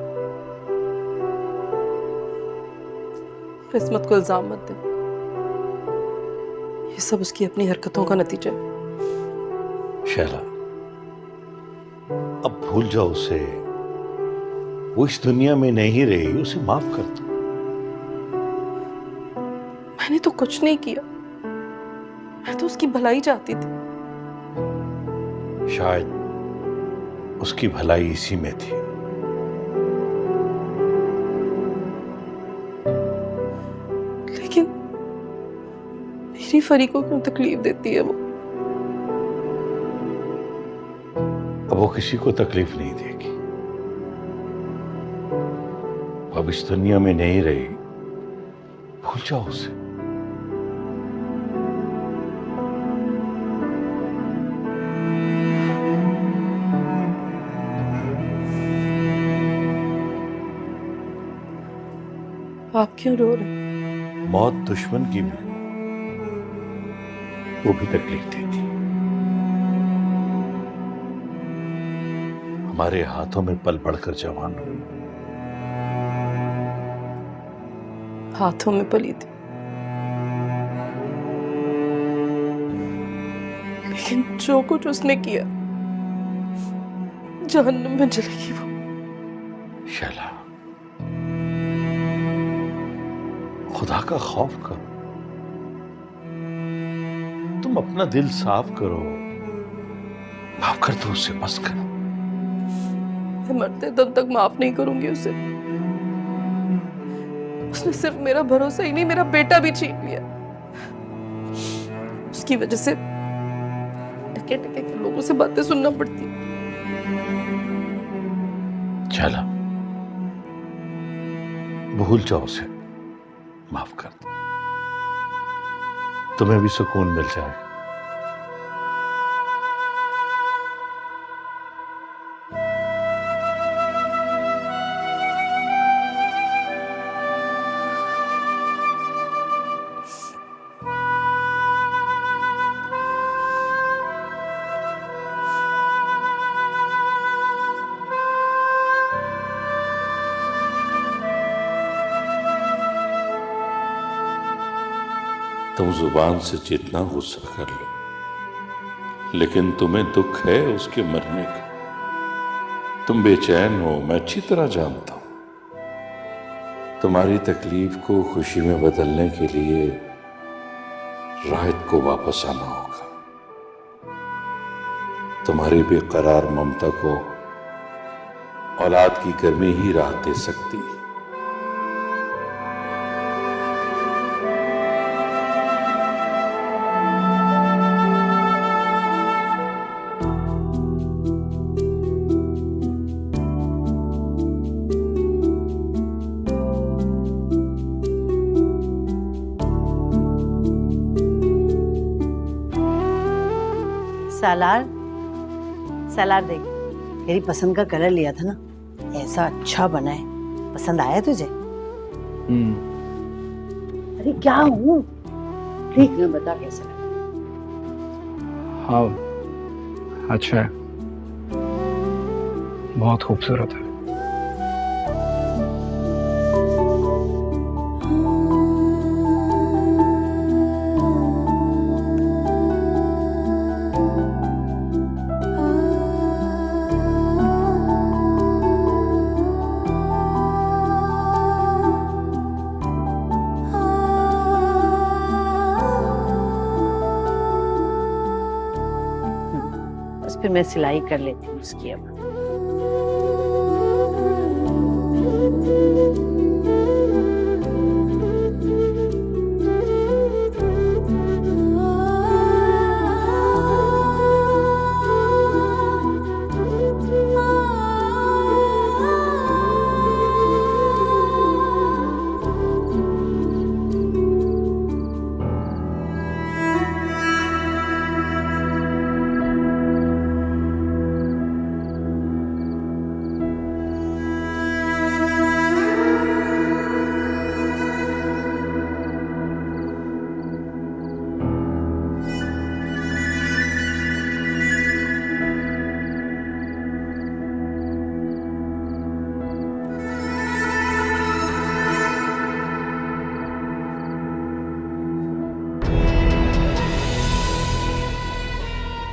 किस्मत को इल्जाम मत दे, ये सब उसकी अपनी हरकतों का नतीजा है। शैला, अब भूल जाओ उसे। वो इस दुनिया में नहीं रही, उसे माफ कर दो। मैंने तो कुछ नहीं किया, मैं तो उसकी भलाई चाहती थी। शायद उसकी भलाई इसी में थी। लेकिन मेरी फरी को क्यों तकलीफ देती है वो? अब वो किसी को तकलीफ नहीं देगी। अब इस दुनिया में नहीं रही, भूल जाओ उसे। आप क्यों रो रहे हैं? मौत दुश्मन की भी, वो भी तकलीफ देती। हमारे हाथों में पल पड़कर जवान हुई। हाथों में पली थी, लेकिन जो कुछ उसने किया, जहन्नुम में जलेगी वो। शैला, खुदा का खौफ करो। तुम अपना दिल साफ करो। माफ कर दो उसे, बस करो। मैं मरते दम तक माफ नहीं करूंगी उसे। उसने सिर्फ मेरा भरोसा ही नहीं, मेरा बेटा भी छीन लिया। उसकी वजह से टके टके के लोगों से बातें सुनना पड़ती। चला, भूल जाओ उसे, माफ कर दो। तुम्हें भी सुकून मिल जाएगा। तुम जुबान से जितना गुस्सा कर लो, लेकिन तुम्हें दुख है उसके मरने का। तुम बेचैन हो, मैं अच्छी तरह जानता हूं। तुम्हारी तकलीफ को खुशी में बदलने के लिए राहत को वापस आना होगा। तुम्हारी बेकरार ममता को औलाद की गर्मी ही राहत दे सकती है। सालार, सालार देख, मेरी पसंद का कलर लिया था ना, ऐसा अच्छा बना है। पसंद आया तुझे? अरे क्या हूँ, ठीक ना, बता कैसा लगा? हाँ, अच्छा है, बहुत खूबसूरत है। फिर मैं सिलाई कर लेती हूँ उसकी अब।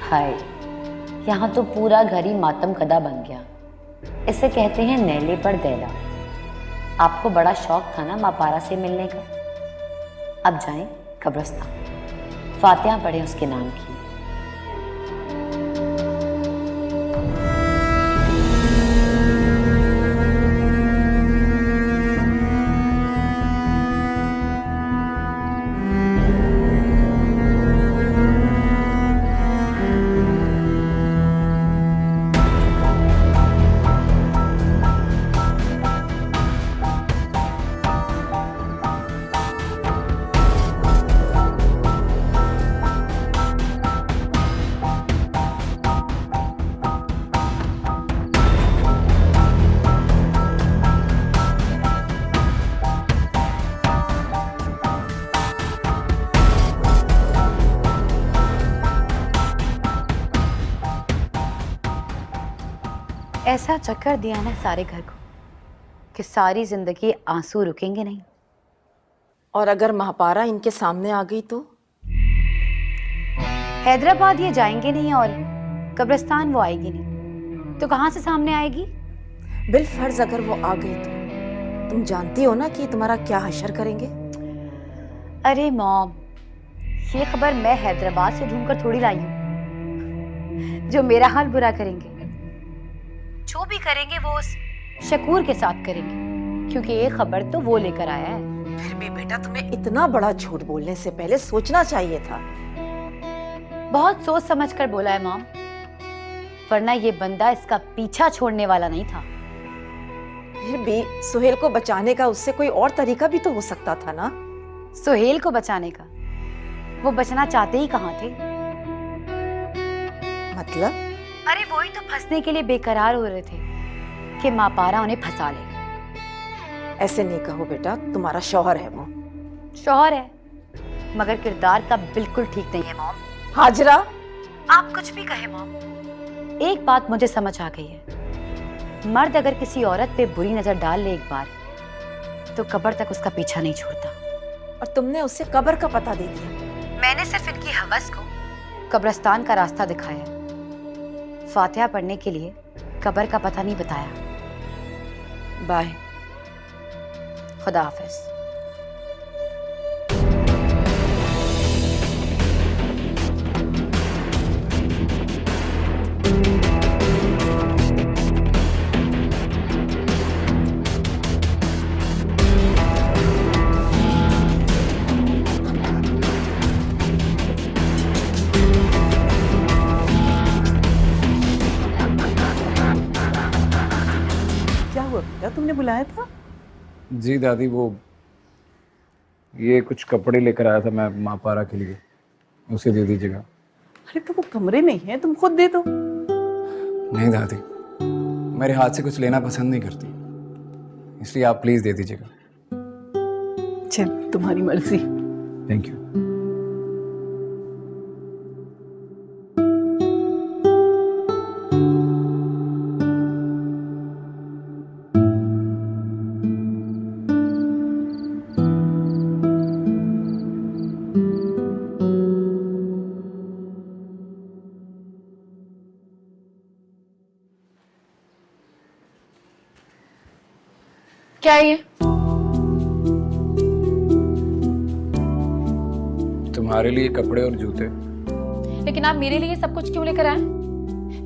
हाय, यहाँ तो पूरा घर ही मातम कदा बन गया। इसे कहते हैं नैले पर दैला। आपको बड़ा शौक था ना माँ पारा से मिलने का। अब जाएं कब्रिस्तान, फातिहा पढ़ें उसके नाम की। ऐसा चक्कर दिया ना सारे घर को कि सारी जिंदगी आंसू रुकेंगे नहीं। और अगर महापारा इनके सामने आ गई तो? हैदराबाद ये जाएंगे नहीं और कब्रिस्तान वो आएगी नहीं, तो कहाँ से सामने आएगी? बिलफर्ज अगर वो आ गई तो तुम जानती हो ना कि तुम्हारा क्या हशर करेंगे। अरे मॉम, ये खबर मैं हैदराबाद से ढूंढकर थोड़ी लाई हूँ जो मेरा हाल बुरा करेंगे। जो भी करेंगे वो उस शकूर के साथ करेंगे, क्योंकि ये खबर तो वो लेकर आया है। फिर भी बेटा तुम्हें इतना बड़ा झूठ बोलने से पहले सोचना चाहिए था। बहुत सोच समझ कर बोला है मॉम, वरना ये बंदा इसका पीछा छोड़ने वाला नहीं था। फिर भी सुहेल को बचाने का उससे कोई और तरीका भी तो हो सकता था ना। सुहेल को बचाने का? वो बचना चाहते ही कहाँ थे? मतलब? अरे वो ही तो फंसने के लिए बेकरार हो रहे थे कि माँ पारा उन्हें फंसा ले। ऐसे नहीं कहो बेटा, तुम्हारा शौहर है वो। शौहर है, मगर किरदार का बिल्कुल ठीक नहीं है मॉम। हाजरा, आप कुछ भी कहे मॉम, एक बात मुझे समझ आ गई है, मर्द अगर किसी औरत पे बुरी नजर डाल ले एक बार तो कब्र तक उसका पीछा नहीं छोड़ता। और तुमने उसे कब्र का पता दे दिया। मैंने सिर्फ इनकी हवस को कब्रिस्तान का रास्ता दिखाया, फातिहा पढ़ने के लिए कब्र का पता नहीं बताया। बाय, खुदा हाफिज। बेटा तुमने बुलाया था? जी दादी, वो ये कुछ कपड़े लेकर आया था मैं माँ पारा के लिए, उसे दे दीजिएगा। अरे तो वो कमरे में ही है, तुम खुद दे दो। नहीं दादी, मेरे हाथ से कुछ लेना पसंद नहीं करती, इसलिए आप प्लीज दे दीजिएगा। चल तुम्हारी मर्जी। Thank you. क्या है ये? तुम्हारे लिए कपड़े और जूते। लेकिन आप मेरे लिए सब कुछ क्यों लेकर आए?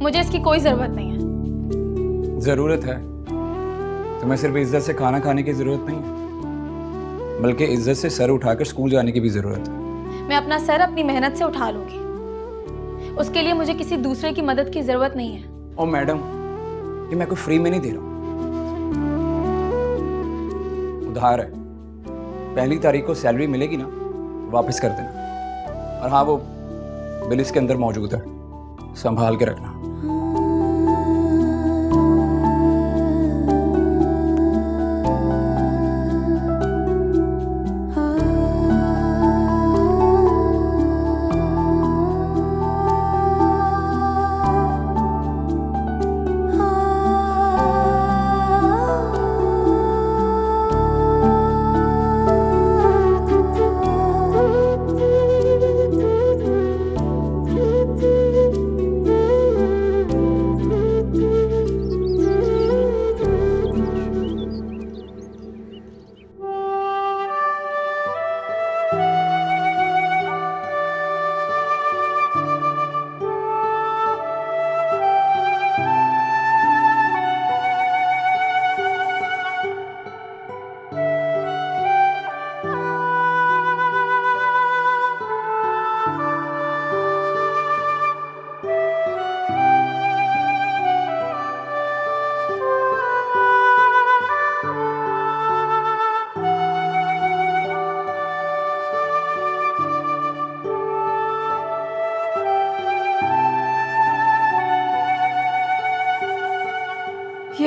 मुझे इसकी कोई जरूरत नहीं है। जरूरत है। तुम्हें सिर्फ इज्जत से खाना खाने की जरूरत नहीं है, बल्कि इज्जत से सर उठाकर स्कूल जाने की भी जरूरत है। मैं अपना सर अपनी मेहनत से उठा लूंगी, उसके लिए मुझे किसी दूसरे की मदद की जरूरत नहीं है। ओ मैडम, ये मैं कोई फ्री में नहीं दे रहा हूँ, उधार है। पहली तारीख को सैलरी मिलेगी ना, वापस कर देना। और हाँ, वो बिल इसके अंदर मौजूद है, संभाल के रखना।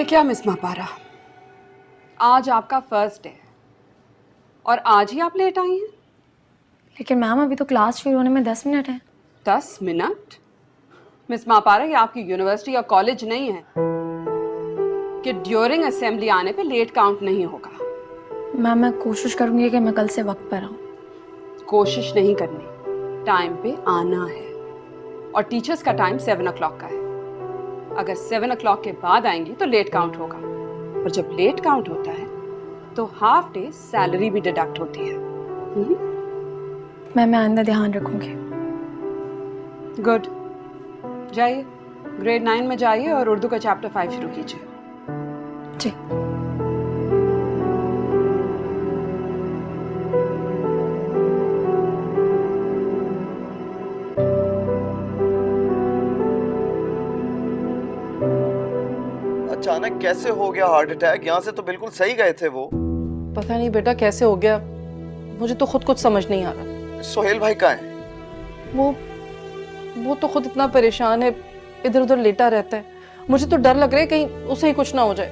ये क्या मिस मापारा, आज आपका फर्स्ट डे और आज ही आप लेट आई हैं? लेकिन मैम अभी तो क्लास शुरू होने में 10 मिनट है। 10 मिनट? मिस मापारा, ये आपकी यूनिवर्सिटी या कॉलेज नहीं है कि ड्यूरिंग असेंबली आने पे लेट काउंट नहीं होगा। मैम मैं कोशिश करूंगी कि मैं कल से वक्त पर आऊँ। कोशिश नहीं करनी, टाइम पे आना है। और टीचर्स का टाइम 7 o'clock का है। अगर 7 o'clock के बाद आएंगी तो लेट काउंट होगा, और जब लेट काउंट होता है तो हाफ डे सैलरी भी डिडक्ट होती है। मैं आइंदा ध्यान रखूंगी। गुड, जाइए ग्रेड 9 में जाइए और उर्दू का चैप्टर 5 शुरू कीजिए। जी। अचानक कैसे हो गया हार्ट अटैक? यहाँ से तो बिल्कुल सही गए थे वो। पता नहीं बेटा कैसे हो गया, मुझे तो खुद कुछ समझ नहीं आ रहा। सोहेल भाई कहाँ है? वो तो खुद इतना परेशान है, इधर उधर लेटा रहता है। मुझे तो डर लग रहा है कहीं उसे ही कुछ ना हो जाए।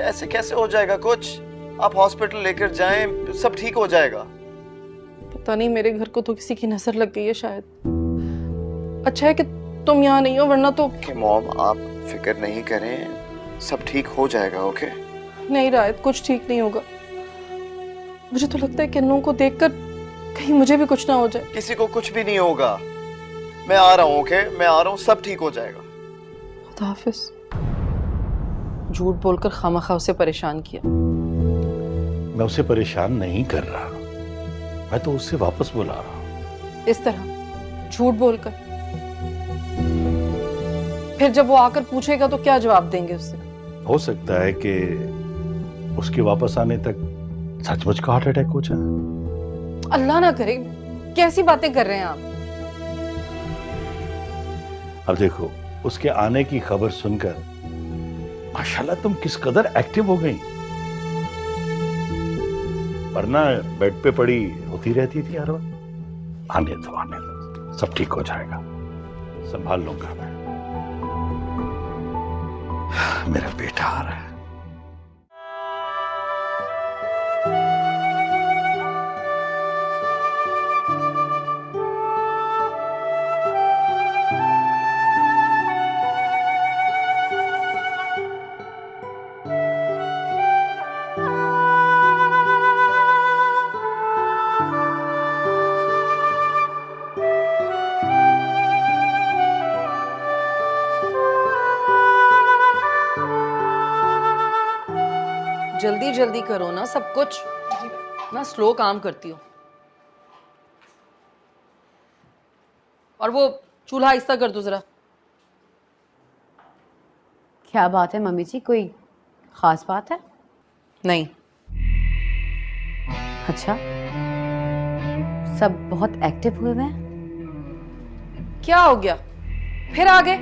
ऐसे कैसे हो जाएगा कुछ? आप हॉस्पिटल लेकर जाएं, सब ठीक हो जाएगा। पता नहीं, मेरे घर को तो किसी की नजर लग गई है शायद। अच्छा है कि तुम यहाँ नहीं हो, वरना तो। मॉम आप फिक्र नहीं करें, सब ठीक हो जाएगा। ओके? नहीं रायत, कुछ ठीक नहीं होगा। मुझे तो लगता है कि किन्नू को देखकर कहीं मुझे भी कुछ ना हो जाए। किसी को कुछ भी नहीं होगा। मैं आ रहा हूँ। ओके, मैं आ रहा हूँ, सब ठीक हो जाएगा। खुदा हाफिज। झूठ बोलकर खामखा उसे परेशान किया। मैं उसे परेशान नहीं कर रहा, मैं तो उससे वापस बुला रहा हूँ। इस तरह झूठ बोलकर? फिर जब वो आकर पूछेगा तो क्या जवाब देंगे उससे? हो सकता है कि उसके वापस आने तक सचमुच का हार्ट अटैक हो जाए। अल्लाह ना करे, कैसी बातें कर रहे हैं आप? अब देखो, उसके आने की खबर सुनकर माशाल्लाह तुम किस कदर एक्टिव हो गई, वरना बेड पे पड़ी होती रहती थी हर वक्त। आने दो, सब ठीक हो जाएगा, संभाल लूंगा मैं। मेरा बेटा आ रहा है। जल्दी जल्दी करो ना सब कुछ, ना स्लो काम करती हो। और वो चूल्हा आहिस्ता कर दो जरा। क्या बात है मम्मी जी, कोई खास बात है? नहीं। अच्छा, सब बहुत एक्टिव हुए हैं? क्या हो गया, फिर आ गए?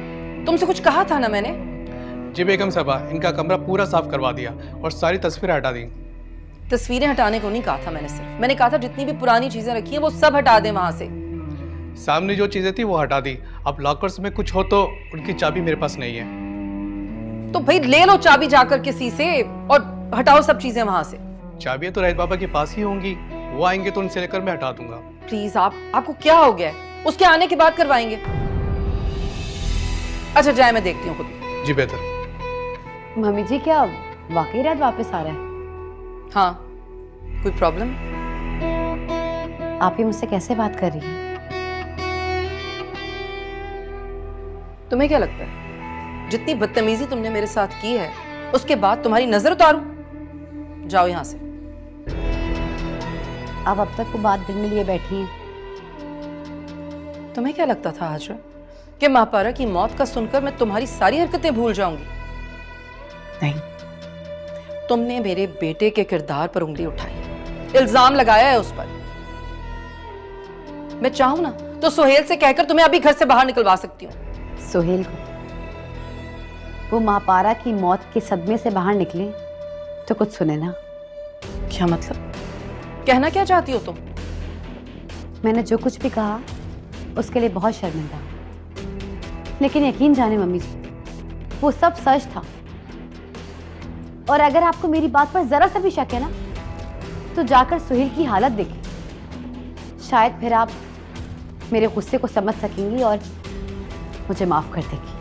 तुमसे कुछ कहा था ना मैंने। जी बेगम साहबा, इनका कमरा पूरा साफ करवा दिया और सारी तस्वीरें हटा दी। तस्वीरें हटाने को नहीं कहा था मैंने, सिर्फ मैंने कहा था जितनी भी पुरानी चीजें रखी हैं वो सब हटा दें वहां से। सामने जो चीजें थी वो हटा दी। अब लॉकर्स में कुछ हो तो उनकी चाबी मेरे पास नहीं है। तो भाई ले लो चाबी जाकर किसी से और हटाओ सब चीजें वहां से। चाबियां तो राहित बाबा के पास ही होंगी, वो आएंगे तो उनसे लेकर मैं हटा दूंगा। प्लीज आपको क्या हो गया है? उसके आने के बाद करवाएंगे। अच्छा जाए, मैं देखती हूँ खुद। जी बेहतर। मम्मी जी, क्या वाकई रात वापस आ रहा है? हाँ, कोई प्रॉब्लम? आप ही मुझसे कैसे बात कर रही हैं? तुम्हें क्या लगता है जितनी बदतमीजी तुमने मेरे साथ की है उसके बाद तुम्हारी नजर उतारूं? जाओ यहां से। अब तक वो बात दिल में लिए बैठी हैं। तुम्हें क्या लगता था हाजरा कि मापारा की मौत का सुनकर मैं तुम्हारी सारी हरकतें भूल जाऊंगी? नहीं। तुमने मेरे बेटे के किरदार पर उंगली उठाई, इल्जाम लगाया है उस पर। मैं चाहूं ना तो सोहेल से कहकर तुम्हें अभी घर से बाहर निकलवा सकती हूँ। सोहेल को? वो मापारा की मौत के सदमे से बाहर निकले तो कुछ सुने ना। क्या मतलब? कहना क्या चाहती हो तुम? मैंने जो कुछ भी कहा उसके लिए बहुत शर्मिंदा, लेकिन यकीन जाने मम्मी जी, वो सब सच था। और अगर आपको मेरी बात पर जरा सा भी शक है ना, तो जाकर सुहेल की हालत देखें। शायद फिर आप मेरे गुस्से को समझ सकेंगी और मुझे माफ कर देगी।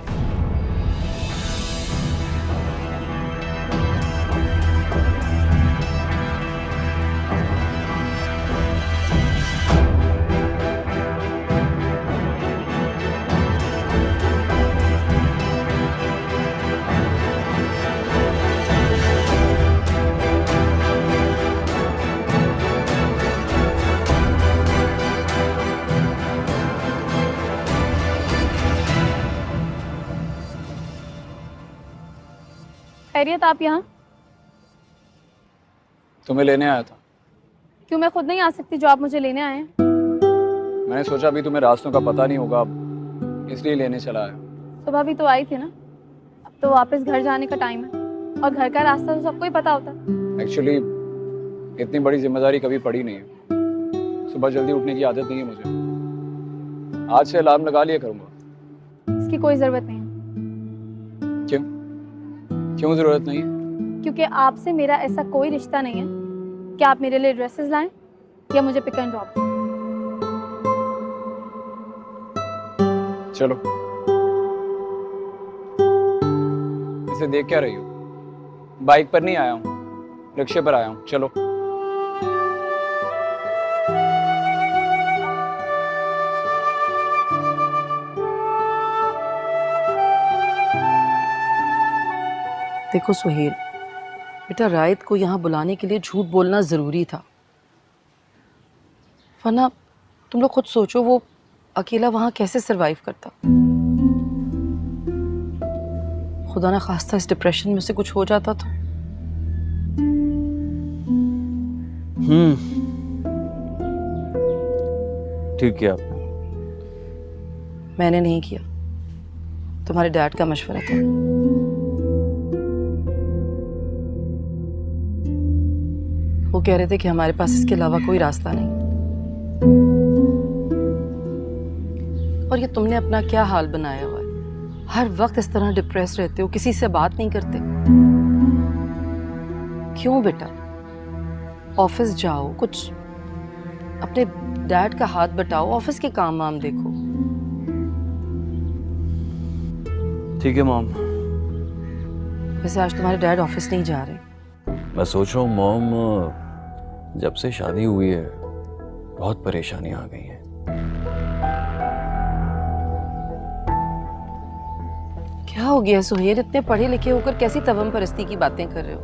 खैरियत, आप यहाँ? तुम्हें लेने आया था। क्यों, मैं खुद नहीं आ सकती जो आप मुझे लेने आए हैं? मैंने सोचा अभी तुम्हें रास्तों का पता नहीं होगा, इसलिए लेने चला आया। सुबह भी तो आई थी ना। अब तो वापस घर जाने का टाइम है और घर का रास्ता तो सबको ही पता होता है। एक्चुअली इतनी बड़ी जिम्मेदारी कभी पड़ी नहीं है। सुबह जल्दी उठने की आदत नहीं है मुझे। आज से अलार्म लगा लिया करूँगा। इसकी कोई ज़रूरत नहीं है। क्यों? क्यों ज़रूरत नहीं है? क्योंकि आपसे मेरा ऐसा कोई रिश्ता नहीं है कि आप मेरे लिए ड्रेसेस लाएं या मुझे पिक एंड ड्रॉप। चलो, इसे देख क्या रही हो? बाइक पर नहीं आया हूँ, रिक्शे पर आया हूँ। चलो। देखो सुहेल, बेटा रायत को यहाँ बुलाने के लिए झूठ बोलना ज़रूरी था, वरना तुम लोग खुद सोचो वो अकेला वहाँ कैसे सरवाइव करता। खुदा ना खास्ता इस डिप्रेशन में से कुछ हो जाता तो। ठीक किया आपने। मैंने नहीं किया, तुम्हारे डैड का मशवरा था। वो कह रहे थे कि हमारे पास इसके अलावा कोई रास्ता नहीं। और ये तुमने अपना क्या हाल बनाया हुआ है, हर वक्त इस तरह डिप्रेस रहते हो, किसी से बात नहीं करते। क्यों बेटा? ऑफिस जाओ, कुछ अपने डैड का हाथ बटाओ, ऑफिस के काम वाम देखो। ठीक है मॉम। वैसे आज तुम्हारे डैड ऑफिस नहीं जा रहे। मैं सोच रहा हूँ मॉम, जब से शादी हुई है बहुत परेशानियां आ गई हैं। क्या हो गया सुहेल, इतने पढ़े लिखे होकर कैसी तवम परस्ती की बातें कर रहे हो?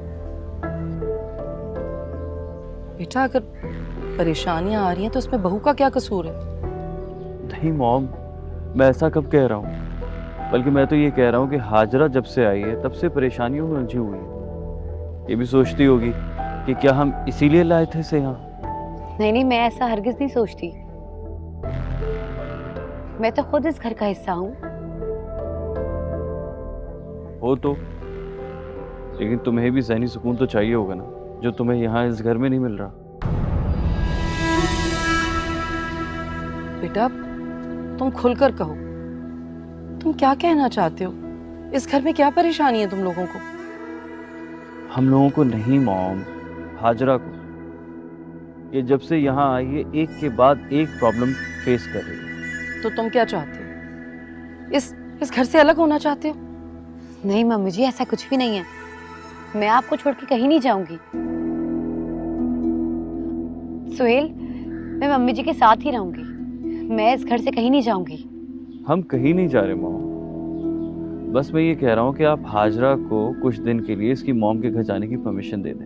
बेटा अगर परेशानियां आ रही हैं तो उसमें बहू का क्या कसूर है? नहीं मॉम, मैं ऐसा कब कह रहा हूँ, बल्कि मैं तो ये कह रहा हूँ कि हाजरा जब से आई है तब से परेशानियों में उलझी हुई है। ये भी सोचती होगी कि क्या हम इसीलिए लाए थे इसे यहाँ। नहीं, मैं ऐसा हरगिज नहीं सोचती। मैं तो खुद इस घर का हिस्सा हूँ। हो तो, लेकिन तुम्हें भी ज़हनी सुकून तो चाहिए होगा ना, जो तुम्हें यहाँ इस घर में नहीं मिल रहा। बेटा तुम खुलकर कहो, तुम क्या कहना चाहते हो? इस घर में क्या परेशानी है तुम लोगों को? हम लोगों को नहीं मॉम, हाजरा को। ये जब से यहाँ आई है एक के बाद एक प्रॉब्लम फेस कर रही है। तो तुम क्या चाहते हो? इस घर से अलग होना चाहते हो? नहीं मम्मी जी, ऐसा कुछ भी नहीं है। मैं आपको छोड़ के कहीं नहीं जाऊंगी। सुहेल, मैं मम्मी जी के साथ ही रहूंगी। मैं इस घर से कहीं नहीं जाऊंगी। हम कहीं नहीं जा रहे मॉम, बस मैं ये कह रहा हूँ कि आप हाजरा को कुछ दिन के लिए इसकी मॉम के घर जाने की परमिशन दे दें।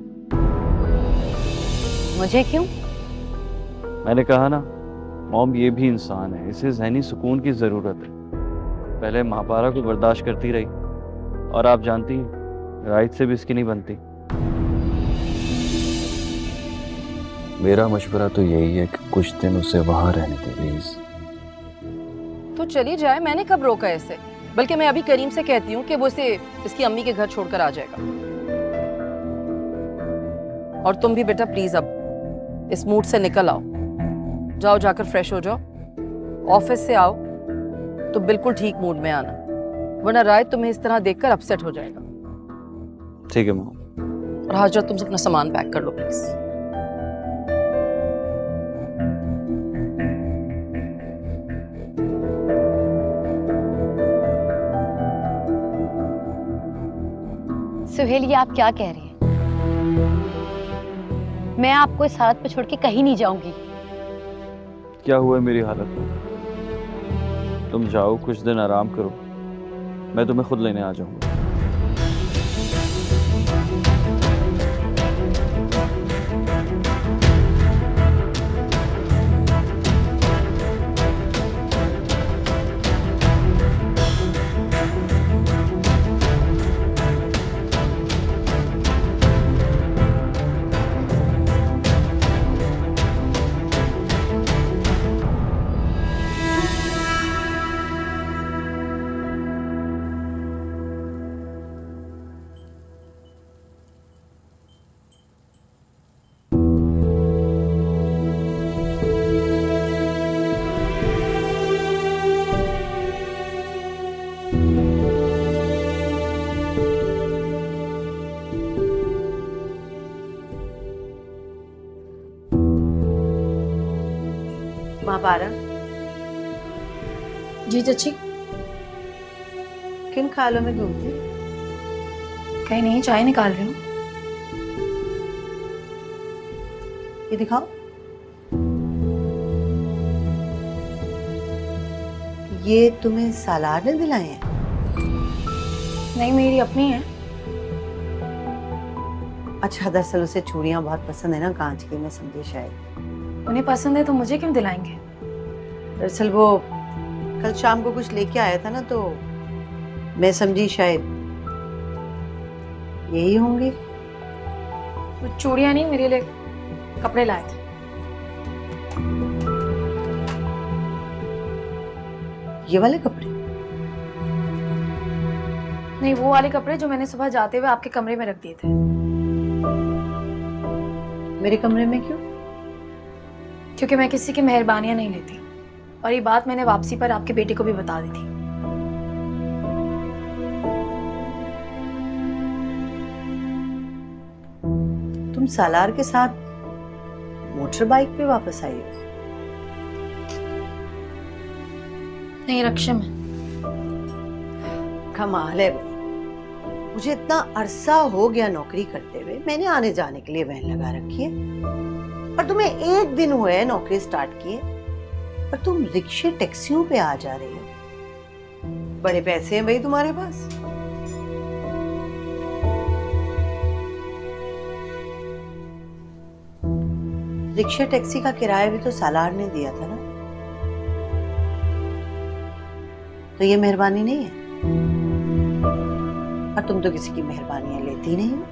मुझे क्यों? मैंने कहा ना मॉम, ये भी इंसान है, इसे ज़हनी सुकून की ज़रूरत है। पहले महापारा को बर्दाश्त करती रही, और आप जानती हैं राइट से भी इसकी नहीं बनती। मेरा मशवरा तो यही है कि कुछ दिन उसे वहां रहने दे प्लीज। तो चली जाए, मैंने कब रोका इसे? बल्कि मैं अभी करीम से कहती हूँ कि वो इसे इसकी अम्मी के घर छोड़कर आ जाएगा। और तुम भी बेटा प्लीज अब इस मूड से निकल आओ, जाओ जाकर फ्रेश हो जाओ। ऑफिस से आओ तो बिल्कुल ठीक मूड में आना, वरना राय तुम्हें इस तरह देखकर अपसेट हो जाएगा। ठीक है मॉम। और हाजरा तुम अपना सामान पैक कर लो प्लीज। सुहेल, ये आप क्या कह रही हैं? मैं आपको इस हालत पे छोड़ के कहीं नहीं जाऊंगी। क्या हुआ है मेरी हालत में? तुम जाओ, कुछ दिन आराम करो, मैं तुम्हें खुद लेने आ जाऊंगा। महापारा, जी चाची। किन ख्यालों में घूमती? कहीं नहीं, चाय निकाल रही हूँ। ये दिखाओ। ये तुम्हें सालार ने दिलाए हैं? नहीं, मेरी अपनी है। अच्छा, दरअसल उसे चूड़ियां बहुत पसंद है ना, कांच की, मैं समझी शायद। उन्हें पसंद है तो मुझे क्यों दिलाएंगे? दरअसल वो कल शाम को कुछ लेके आया था ना, तो मैं समझी शायद यही होंगे। वो चूड़ियां नहीं, मेरे लिए कपड़े लाए थे। ये वाले कपड़े? नहीं, वो वाले कपड़े जो मैंने सुबह जाते हुए आपके कमरे में रख दिए थे। मेरे कमरे में क्यों? क्योंकि मैं किसी की मेहरबानियां नहीं लेती, और ये बात मैंने वापसी पर आपके बेटे को भी बता दी थी। तुम सालार के साथ मोटर बाइक पे वापस आई हो? नहीं, रक्षा में। कमाल है भाई, मुझे इतना अरसा हो गया नौकरी करते हुए, मैंने आने जाने के लिए वैन लगा रखी है, और तुम्हें एक दिन हुए है नौकरी स्टार्ट किए, और तुम रिक्शे टैक्सियों पे आ जा रही हो। बड़े पैसे हैं भाई तुम्हारे पास। रिक्शा टैक्सी का किराया भी तो सालार ने दिया था ना, तो ये मेहरबानी नहीं है? और तुम तो किसी की मेहरबानियां लेती नहीं हो।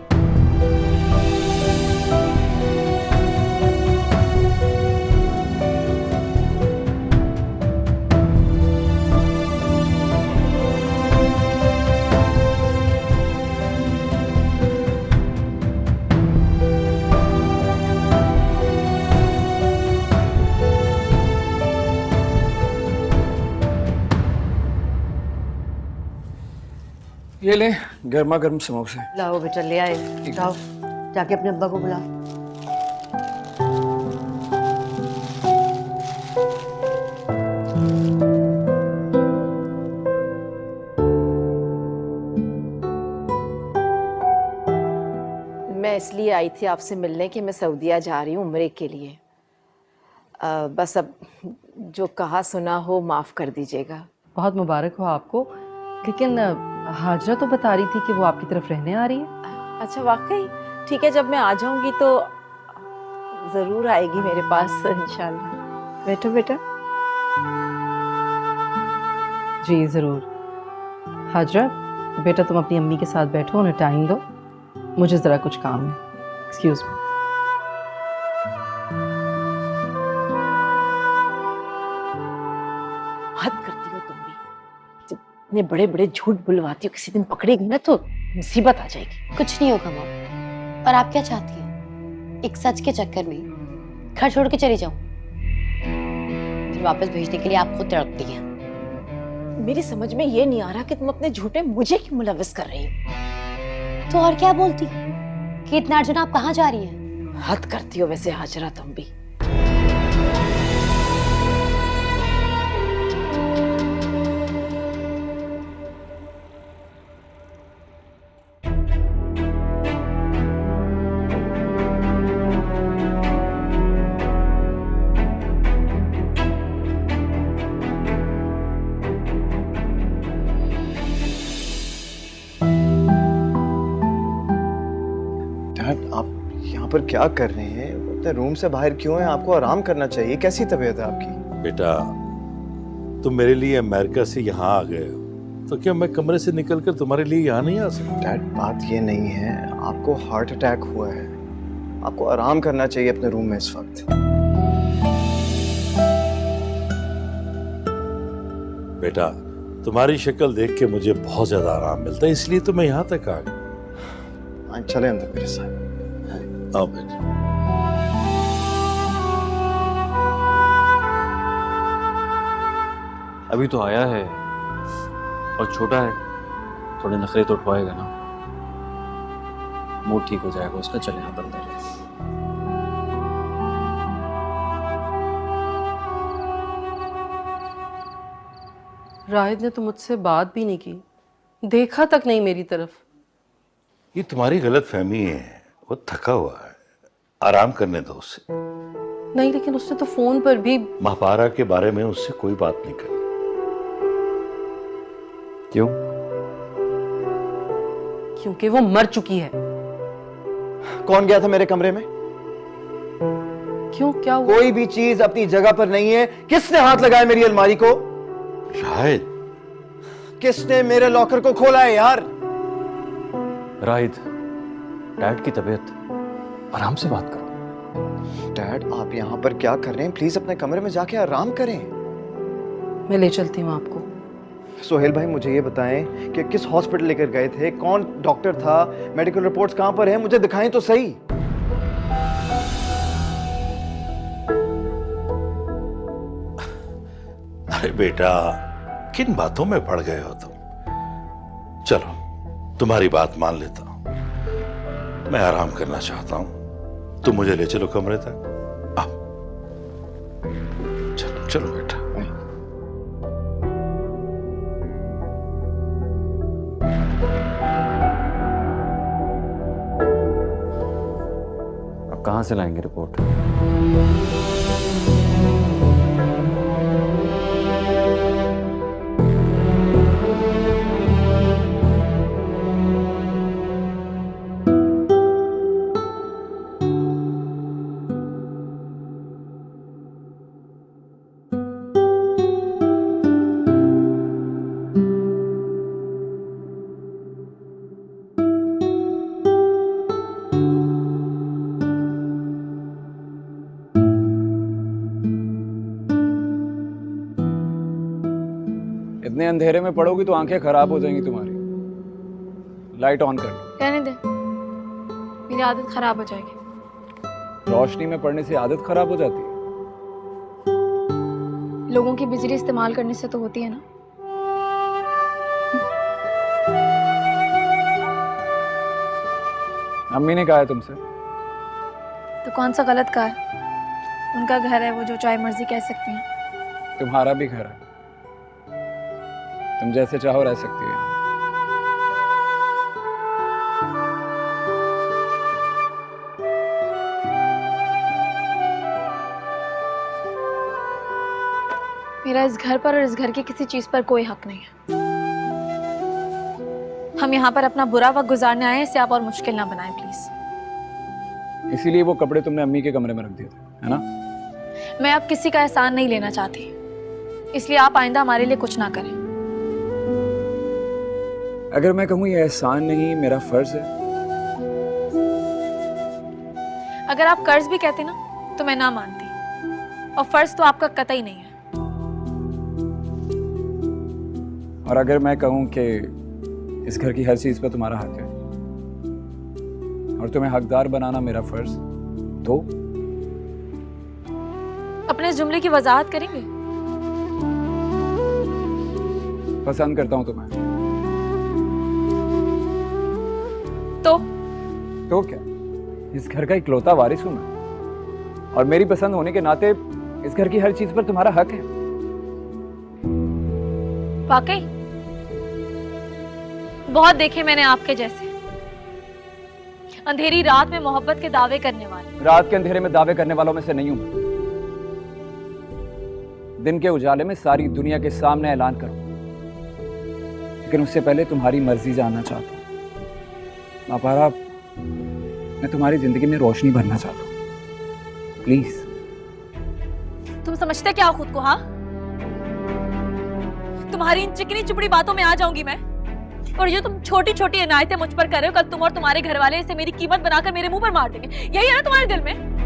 ये ले गर्मा गर्म समोसे। लाओ बेटा, ले आए। जाओ जाके अपने अब्बा को बुलाओ। मैं इसलिए आई थी आपसे मिलने कि मैं सऊदीया जा रही हूँ उम्रे के लिए। बस अब जो कहा सुना हो माफ़ कर दीजिएगा। बहुत मुबारक हो आपको, लेकिन हाजरा तो बता रही थी कि वो आपकी तरफ रहने आ रही है। अच्छा, वाकई? ठीक है, जब मैं आ जाऊंगी तो ज़रूर आएगी मेरे पास इंशाल्लाह। बैठो बेटा। जी ज़रूर। हाजरा बेटा, तुम अपनी अम्मी के साथ बैठो, उन्हें टाइम दो, मुझे ज़रा कुछ काम है। Excuse me. हद करती हो तुम भी, जब इतने बड़े बड़े झूठ बुलवाती हो, किसी दिन पकड़ेगी ना तो मुसीबत आ जाएगी। कुछ नहीं होगा मॉम। और आप क्या चाहती हैं? एक सच के चक्कर में घर छोड़ के चली जाऊं, फिर वापस भेजने के लिए आप खुद तड़पती हैं। मेरी समझ में ये नहीं आ रहा कि तुम अपने झूठ में मुझे क्यों मुलविस कर रही हो। तो और क्या बोलती? कि इतना अर्जेंट आप कहाँ जा रही हैं? हद करती हो वैसे हाजरा तुम भी। डैड आप यहाँ पर क्या कर रहे हैं? अपने रूम से बाहर क्यों हैं? आपको आराम करना चाहिए। कैसी तबीयत है आपकी? बेटा तुम मेरे लिए अमेरिका से यहाँ आ गए हो, तो क्या मैं कमरे से निकलकर तुम्हारे लिए यहाँ नहीं आ सकता? डैड बात ये नहीं है, आपको हार्ट अटैक हुआ है, आपको आराम करना चाहिए अपने रूम में इस वक्त। बेटा तुम्हारी शक्ल देख के मुझे बहुत ज्यादा आराम मिलता है, इसलिए तो मैं यहाँ तक आ गया। चले अंदर मेरे साथ। आओ बेटा। अभी तो आया है और छोटा है, थोड़े नखरे तो उठवाएगा ना। मूड ठीक हो जाएगा उसका, चले आप अंदर। राहिद ने तो मुझसे बात भी नहीं की, देखा तक नहीं मेरी तरफ। ये तुम्हारी गलत फहमी है, वो थका हुआ है, आराम करने दो उसे। नहीं, लेकिन उसने तो फोन पर भी। महापारा के बारे में उससे कोई बात नहीं करी। क्यों? क्योंकि वो मर चुकी है। कौन गया था मेरे कमरे में? क्यों, क्या हुआ? कोई भी चीज अपनी जगह पर नहीं है। किसने हाथ लगाया मेरी अलमारी को? शायद। किसने मेरे लॉकर को खोला है यार? राहिद, डैड की तबीयत, आराम से बात करो। डैड आप यहाँ पर क्या कर रहे हैं? प्लीज अपने कमरे में जाके आराम करें। मैं ले चलती हूँ आपको। सोहेल भाई मुझे ये बताएं कि किस हॉस्पिटल लेकर गए थे, कौन डॉक्टर था, मेडिकल रिपोर्ट्स कहां पर हैं, मुझे दिखाएं तो सही। अरे बेटा किन बातों में पड़ गए हो तुम? चलो तुम्हारी बात मान लेता हूं, मैं आराम करना चाहता हूं, तुम मुझे ले चलो कमरे तक। आओ चलो चलो बेटा। अब कहां से लाएंगे रिपोर्ट? इतने अंधेरे में पड़ोगी तो आंखें खराब हो जाएंगी तुम्हारी। लाइट ऑन कर लो। रहने दे, मेरी आदत खराब हो जाएगी। रोशनी में पड़ने से आदत खराब हो जाती है। लोगों की बिजली इस्तेमाल करने से तो होती है ना। अम्मी ने कहा है तुमसे? तो कौन सा गलत कार? उनका घर है, वो जो चाहे मर्जी कह सकती हैं। तुम्हारा भी घर है, तुम जैसे चाहो रह सकती हो। मेरा इस घर पर और इस घर की किसी चीज पर कोई हक नहीं है। हम यहाँ पर अपना बुरा वक्त गुजारने आए हैं, इसे आप और मुश्किल ना बनाएं प्लीज। इसीलिए वो कपड़े तुमने अम्मी के कमरे में रख दिए थे, है ना? मैं अब किसी का एहसान नहीं लेना चाहती, इसलिए आप आइंदा हमारे लिए कुछ ना करें। अगर मैं कहूँ ये एहसान नहीं मेरा फर्ज है। अगर आप कर्ज भी कहते ना तो मैं ना मानती, और फर्ज तो आपका कतई नहीं है। और अगर मैं कहूँ कि इस घर की हर चीज पर तुम्हारा हक है और तुम्हें हकदार बनाना मेरा फर्ज, तो अपने इस जुमले की वजाहत करेंगे? पसंद करता हूं तुम्हें। तो क्या? इस घर का इकलौता वारिस हूं मैं, और मेरी पसंद होने के नाते इस घर की हर चीज पर तुम्हारा हक है। वाकई बहुत देखे मैंने आपके जैसे अंधेरी रात में मोहब्बत के दावे करने वाले। रात के अंधेरे में दावे करने वालों में से नहीं हूं मैं। दिन के उजाले में सारी दुनिया के सामने ऐलान करूं, लेकिन उससे पहले तुम्हारी मर्जी जानना चाहता हूं। अपारा, मैं तुम्हारी जिंदगी में रोशनी भरना चाहता हूं, प्लीज। तुम समझते क्या हो खुद को? हाँ, तुम्हारी इन चिकनी चुपड़ी बातों में आ जाऊंगी मैं, और जो तुम छोटी छोटी इनायतें मुझ पर कर रहे हो, कल तुम और तुम्हारे घर वाले इसे मेरी कीमत बनाकर मेरे मुंह पर मार देंगे। यही है ना तुम्हारे दिल में?